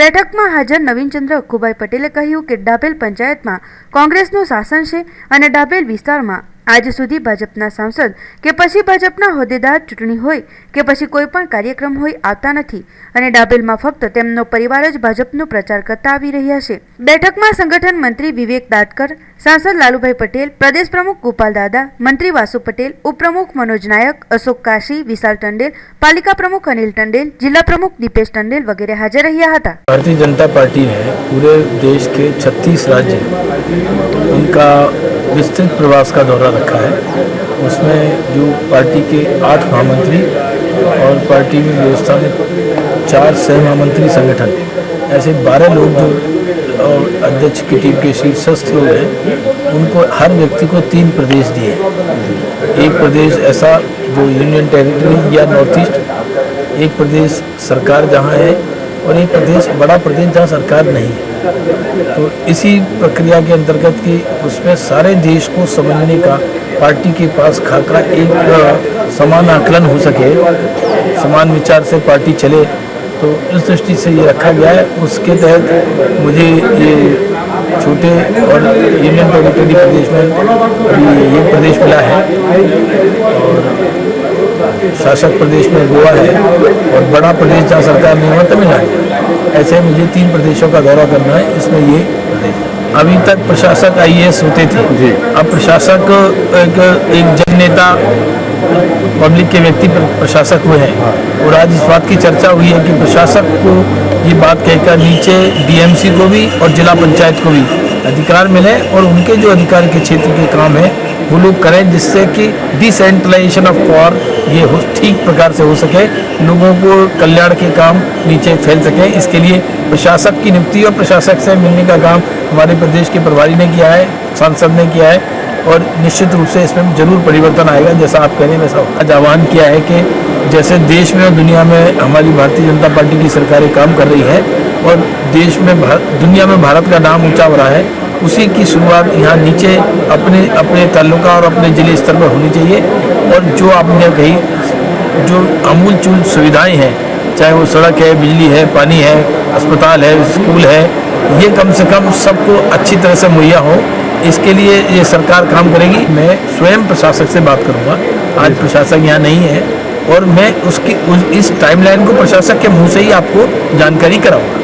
બેઠકમાં હાજર નવીનચંદ્ર અખુભાઈ પટેલે કહ્યું કે ડાભેલ પંચાયતમાં કોંગ્રેસનું શાસન છે અને ડાભેલ વિસ્તારમાં આજ સુધી ભાજપના સાંસદ કે પછી ભાજપના હોદ્દેદાર ચૂંટણી હોય કે પછી કોઈ પણ કાર્યક્રમ હોય આવતા નથી અને ડાભેલમાં ફક્ત તેમનો પરિવાર જ ભાજપનો પ્રચાર કરતા આવી રહ્યા છે. બેઠકમાં સંગઠન મંત્રી વિવેક દાટકર, સાંસદ લાલુભાઈ પટેલ, પ્રદેશ પ્રમુખ ગોપાલ દાદા, મંત્રી વાસુ પટેલ, ઉપપ્રમુખ મનોજ નાયક, અશોક કાશી, વિશાલ ટંડેલ, પાલિકા प्रमुख अनिल टंडेल, जिला प्रमुख दीपेश टंडेल वगैरह हाजिर રહ્યા હતા. भारतीय जनता पार्टी ने पूरे देश के 36 राज्य उनका विस्तृत प्रवास का दौरा रखा है. उसमें जो पार्टी के 8 महामंत्री और पार्टी में व्यवस्था में 4 सह महामंत्री संगठन, ऐसे 12 लोग जो और अध्यक्ष की टीम के शीर्षस्थ लोग हैं, उनको हर व्यक्ति को 3 प्रदेश दिए. एक प्रदेश ऐसा जो यूनियन टेरिटरी या नॉर्थ ईस्ट, एक प्रदेश सरकार जहाँ है और एक प्रदेश बड़ा प्रदेश जहाँ सरकार नहीं है. तो इसी प्रक्रिया के अंतर्गत कि उसमें सारे देश को समझने का पार्टी के पास खाका एक समान आकलन हो सके, समान विचार से पार्टी चले, तो इस दृष्टि से ये रखा गया है. उसके तहत मुझे ये छोटे और यूनियन टेरिटरी प्रदेश में ये प्रदेश मिला है और शासक प्रदेश में गोवा है और बड़ा प्रदेश जहाँ सरकार नहीं हुआ तमिलनाडु. ऐसे मुझे 3 प्रदेशों का दौरा करना है. इसमें ये प्रदेश अभी तक प्रशासक IAS होते थे. अब प्रशासक एक जननेता पब्लिक के व्यक्ति प्रशासक हुए हैं और आज इस बात की चर्चा हुई है कि प्रशासक को ये बात कहकर नीचे DMC को भी और जिला पंचायत को भी अधिकार मिले और उनके जो अधिकार के क्षेत्र के काम है वो लोग करें, जिससे कि डिसेंट्रलाइजेशन ऑफ पावर ये ठीक प्रकार से हो सके, लोगों को कल्याण के काम नीचे फैल सके. इसके लिए प्रशासक की नियुक्ति और प्रशासक से मिलने का काम हमारे प्रदेश के प्रभारी ने किया है, सांसद ने किया है और निश्चित रूप से इसमें जरूर परिवर्तन आएगा, जैसा आप कह रहे हैं वैसा होगा। आज आह्वान किया है कि जैसे देश में और दुनिया में हमारी भारतीय जनता पार्टी की सरकारें काम कर रही है और देश में दुनिया में भारत का नाम ऊंचा हो रहा है, उसी की शुरुआत यहाँ नीचे अपने अपने तालुका और अपने जिले स्तर पर होनी चाहिए। और जो आपने कही, जो अमूलचूल सुविधाएं हैं, चाहे वो सड़क है, बिजली है, पानी है, अस्पताल है, स्कूल है, ये कम से कम सबको अच्छी तरह से मुहैया हो, इसके लिए ये सरकार काम करेगी। मैं स्वयं प्रशासक से बात करूंगा। आज प्रशासक यहाँ नहीं है और मैं इस टाइमलाइन को प्रशासक के मुंह से ही आपको जानकारी कराऊंगा।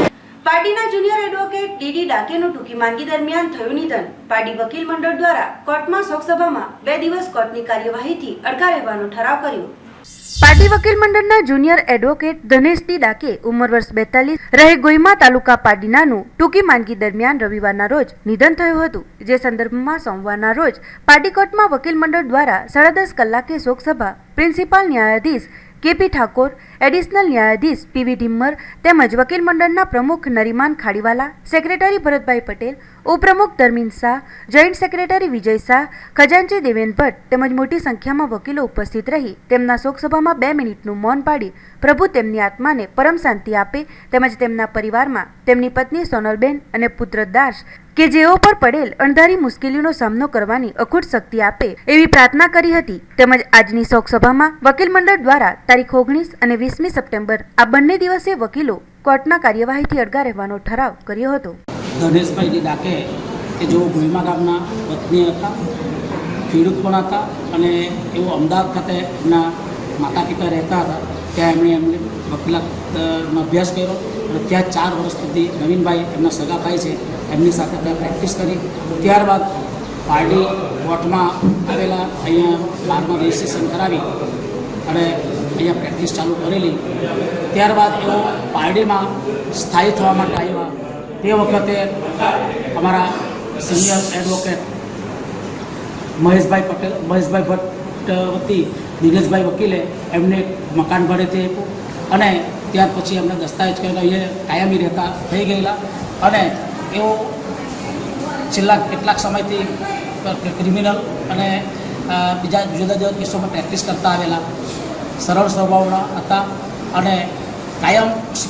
પાર્ટીના જુનિયર એડવોકેટ ડીડી ડાકેનું ટૂંકી માંદગી દરમિયાન થયું નિધન. પાર્ટી વકીલ મંડળ દ્વારા કોર્ટમાં શોકસભામાં 2 દિવસ કોર્ટની કાર્યવાહીથી અડકા રહેવાનો ઠરાવ કર્યો. પાર્ટી વકીલ મંડળના જુનિયર એડવોકેટ ધનેશ ડી ડાકે ઉંમર વર્ષ 42 રહે ગોઈમા તાલુકા પાડીનાનું ટૂંકી માંદગી દરમિયાન રવિવારના રોજ નિધન થયું હતું. જે સંદર્ભમાં સોમવારના રોજ પાર્ટી કોર્ટમાં વકીલ મંડળ દ્વારા 10:30 કલાકે શોકસભા પ્રિન્સિપાલ ન્યાયાધીશ કેપી ઠાકોર, એડિશનલ ન્યાયાધીશ પીવી ઢિમ્મર તેમજ વકીલ મંડળના પ્રમુખ નરીમાન ખાડીવાલા, સેક્રેટરી ભરતભાઈ પટેલ, ઉપપ્રમુખ ધર્મીન શાહ, જોઈન્ટ સેક્રેટરી વિજય શાહ, ખજાનચી દેવેન ભટ્ટ તેમજ મોટી સંખ્યામાં વકીલો ઉપસ્થિત રહી તેમના શોકસભામાં 2 મિનિટનું મૌન પાડી પ્રભુ તેમની આત્માને પરમ શાંતિ આપે તેમજ તેમના પરિવારમાં તેમની પત્ની સોનલબેન અને પુત્ર દાસ કે જેઓ પર પડેલ અણધારી મુશ્કેલીનો સામનો કરવાની અખૂટ શક્તિ આપે એવી પ્રાર્થના કરી હતી. તેમજ આજની શોકસભામાં વકીલ મંડળ દ્વારા તારીખ 19 અને 20મી સપ્ટેમ્બર આ બંને દિવસે વકીલો કોર્ટના કાર્યવાહીથી અડગા રહેવાનો ઠરાવ કર્યો હતો. ધનેશભાઈ ડી ડાકે કે જેઓ ભોઈમા ગામના વતની હતા, ખેડૂત પણ હતા અને એઓ અમદાવાદ ખાતે એમના માતા પિતા રહેતા હતા. ત્યાં એમણે વકીલાતનો અભ્યાસ કર્યો અને ત્યાં 4 વર્ષ સુધી નવીનભાઈ એમના સગા ભાઈ છે એમની સાથે ત્યાં પ્રેક્ટિસ કરી. ત્યારબાદ પાર્ટી કોર્ટમાં આવેલા અહીંયા બારમાં રજિસ્ટ્રેશન કરાવી અને અહીંયા પ્રેક્ટિસ ચાલુ કરેલી. ત્યારબાદ એઓ પાર્ટીમાં સ્થાયી થવા માટે આવ્યા. તે વખતે અમારા સિનિયર એડવોકેટ મહેશભાઈ ભટ્ટ વતી દિનેશભાઈ વકીલે એમને મકાન ભાડેથી આપ્યું અને ત્યાર પછી એમને દસ્તાવેજ કરીને અહીંયા કાયમી રહેતા થઈ ગયેલા અને એઓ છેલ્લા કેટલાક સમયથી ક્રિમિનલ અને બીજા જુદા જુદા કેસોમાં પ્રેક્ટિસ કરતા આવેલા. સરળ સ્વભાવના હતા અને કાયમ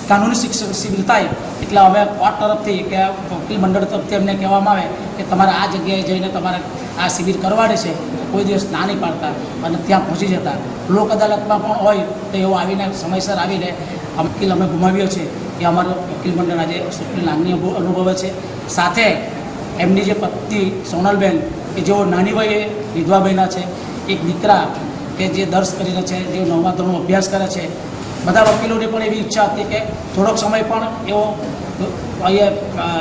કાનૂની શિબિર થાય એટલે અમે કોર્ટ તરફથી કે વકીલ મંડળ તરફથી એમને કહેવામાં આવે કે તમારે આ જગ્યાએ જઈને તમારે આ શિબિર કરવાની છે, કોઈ દિવસ ના નહીં પાડતા અને ત્યાં પહોંચી જતા. લોક અદાલતમાં પણ હોય તો એવો આવીને સમયસર આવીને વકીલ અમે ગુમાવ્યો છે એ અમારો વકીલ મંડળ આજે સુખની લાગણી અનુભવે છે. સાથે એમની જે પત્ની સોનલબેન કે જેઓ નાની વયે વિધવા બન્યા છે, એક દીકરા કે જે દર્શ કરીને છે, જે 9મા ધોરણનો અભ્યાસ કરે છે. બધા વકીલોની પણ એવી ઈચ્છા હતી કે થોડોક સમય પણ એવો અહીંયા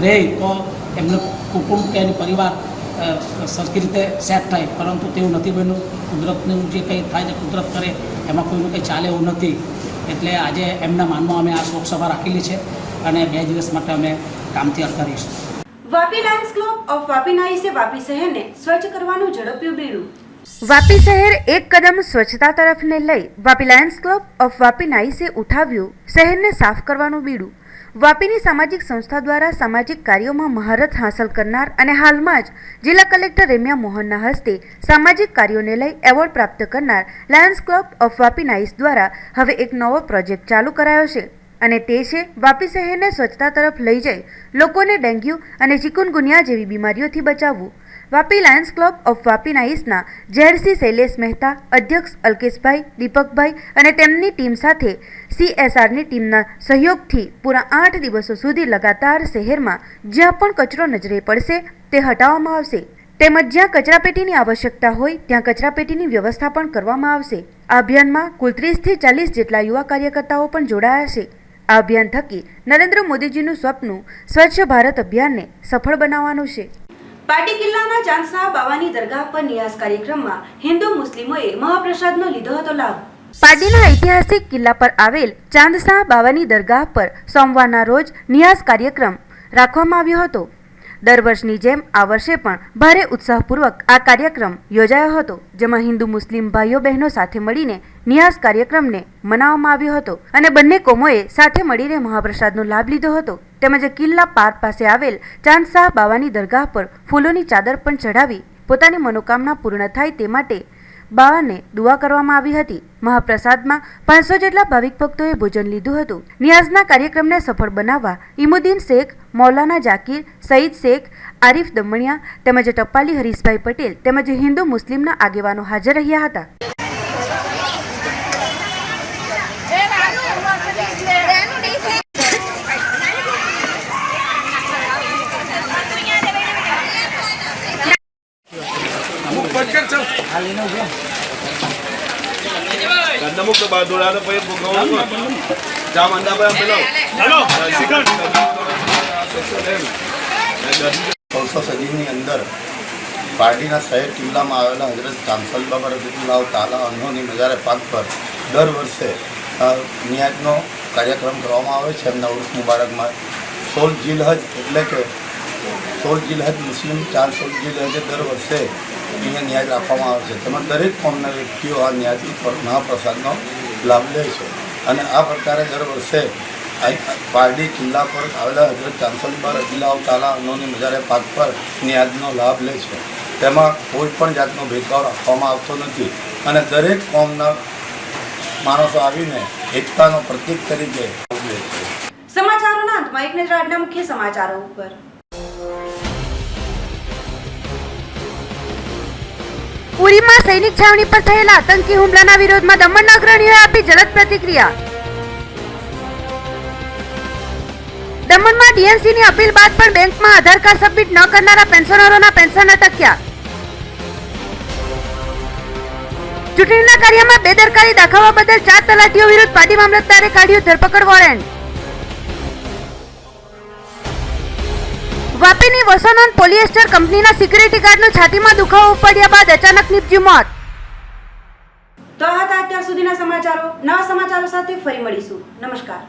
રહે તો એમનું કુટુંબ કે એની પરિવાર સરખી રીતે સેટ થાય, પરંતુ તેવું નથી બન્યું. કુદરતનું જે કંઈ થાય તે કુદરત કરે, એમાં કોઈનું કંઈ ચાલે એવું નથી. એટલે આજે એમના માનમાં અમે આ શોકસભા રાખેલી છે અને 2 દિવસ માટે અમે કામથી અડધા રહીશું. Vapi Lions Club of Vapi નાઈસે વાપી શહેરને સ્વચ્છ કરવાનું ઝડપ્યું બીડું. વાપી શહેર એક કદમ સ્વચ્છતા તરફને લઈ Vapi Lions Club of Vapi નાઈસે ઉઠાવ્યું શહેરને સાફ કરવાનું બીડું. વાપીની સામાજિક સંસ્થા દ્વારા સામાજિક કાર્યોમાં મહારત હાંસલ કરનાર અને હાલમાં જ જિલ્લા કલેક્ટર રેમ્યા મોહનના હસ્તે સામાજિક કાર્યોને લઈ એવોર્ડ પ્રાપ્ત કરનાર Lions Club of Vapi nice દ્વારા હવે એક નવો પ્રોજેક્ટ ચાલુ કરાયો છે અને તે છે વાપી શહેરને સ્વચ્છતા તરફ લઈ જઈ લોકોને ડેન્ગ્યુ અને ચિકુનગુનિયા જેવી બીમારીઓથી બચાવવું. Vapi Lions Club of Vapi નાઈસના ઝેડસી શૈલેષ મહેતા, અધ્યક્ષ અલ્કેશભાઈ, દીપકભાઈ અને તેમની ટીમ સાથે CSRની ટીમના સહયોગથી પૂરા 8 દિવસો સુધી લગાતાર શહેરમાં જ્યાં પણ કચરો નજરે પડશે તે હટાવવામાં આવશે તેમજ જ્યાં કચરાપેટીની આવશ્યકતા હોય ત્યાં કચરાપેટીની વ્યવસ્થા પણ કરવામાં આવશે. આ અભિયાનમાં કુલ 30 થી 40 જેટલા યુવા કાર્યકર્તાઓ પણ જોડાયા છે. આ અભિયાન થકી નરેન્દ્ર મોદીજીનું સ્વપ્ન સ્વચ્છ ભારત અભિયાનને સફળ બનાવવાનું છે. પાટી કિલ્લાના ચાંદશાહ બાવાની દરગાહ પર નિયાઝ કાર્યક્રમમાં હિન્દુ મુસ્લિમોએ મહાપ્રસાદનો લીધો હતો લાભ. પાટીના ઐતિહાસિક કિલ્લા પર આવેલ ચાંદશાહ બાવાની દરગાહ પર સોમવારના રોજ નિયાઝ કાર્યક્રમ રાખવામાં આવ્યો હતો. દર વર્ષની જેમ આ વર્ષે પણ ભારે ઉત્સાહપૂર્વક આ કાર્યક્રમ યોજાયો હતો, જેમાં હિન્દુ મુસ્લિમ ભાઈઓ બહેનો સાથે મળીને નિયાઝ કાર્યક્રમને મનાવવામાં આવ્યો હતો અને બંને કોમોએ સાથે મળીને મહાપ્રસાદનો લાભ લીધો હતો. તેમજ કિલ્લા પાર પાસે આવેલ ચાંદશાહ બાવાની દરગાહ પર ફૂલોની ચાદર પણ ચઢાવી પોતાની મનોકામના પૂર્ણ થાય તે માટે બાવાને દુઆ કરવામાં આવી હતી. મહાપ્રસાદમાં 500 જેટલા ભાવિક ભક્તોએ ભોજન લીધું હતું. નિયાઝના કાર્યક્રમને સફળ બનાવવા ઇમુદ્દીન શેખ, મૌલાના જાકીર, સઈદ શેખ, આરિફ દમણિયા તેમજ ટપ્પાલી હરીશભાઈ પટેલ તેમજ હિન્દુ મુસ્લિમના આગેવાનો હાજર રહ્યા હતા. સદીની અંદર પાર્ટીના શહેર કિલ્લામાં આવેલા હજરત ચાંસલ બાબા રઝિયલ્લાહુ તાલા અન્હોની મજારે પાક પર દર વર્ષે નિયાજનો કાર્યક્રમ કરવામાં આવે છે. એમના ઉર્સ મુબારકમાં 16 જીલહજ એટલે કે 16 જીલહજ મુસ્લિમ 4 જીલહજે દર વર્ષે અહીંયા ન્યાજ રાખવામાં આવે છે. તેમાં દરેક કોમના વ્યક્તિઓ આ ન્યાજની મહાપ્રસાદનો લાભ લે છે અને આ પ્રકારે દર વર્ષે પારડી કિલ્લા પર આવેલા હજરત ચાંસલ બાબા રઝિયલ્લાહુ તાલા અન્હોની મજારે પાક પર ન્યાજનો લાભ લે છે. તેમાં કોઈ પણ જાતનો ભેદભાવ રાખવામાં આવતો નથી અને દરેક કોમના માણસો આવીને એકતાનો પ્રતીક તરીકે ઉભે છે. સમાચારોના અંતમાં એક નજર આજના મુખ્ય સમાચારો ઉપર. ઉરીમાં સૈનિક છાવણી પર થયેલા આતંકી હુમલાના વિરોધમાં દમણના અગ્રણીઓએ આપી જલદ પ્રતિક્રિયા. દમણમાં ડીએનસીની અપીલ બાદ પણ બેંકમાં આધાર કાર્ડ સબમિટ ન કરનારા પેન્શનરોના પેન્શન અટક્યા. ચૂંટણીના કાર્યમાં બેદરકારી દાખવવા બદલ 4 તલાટીઓ વિરુદ્ધ પાડી મામલતદારે કાઢ્યું ધરપકડ વોરંટ. વાપીની વસોનોન પોલિએસ્ટર કંપનીના સિક્યુરિટી ગાર્ડનો છાતીમાં દુખાવો ઉપડ્યા બાદ અચાનક નીપજ્યું મોત. તો આ હતા અત્યાર સુધીના સમાચારો. નવા સમાચારો સાથે ફરી મળીશું. નમસ્કાર.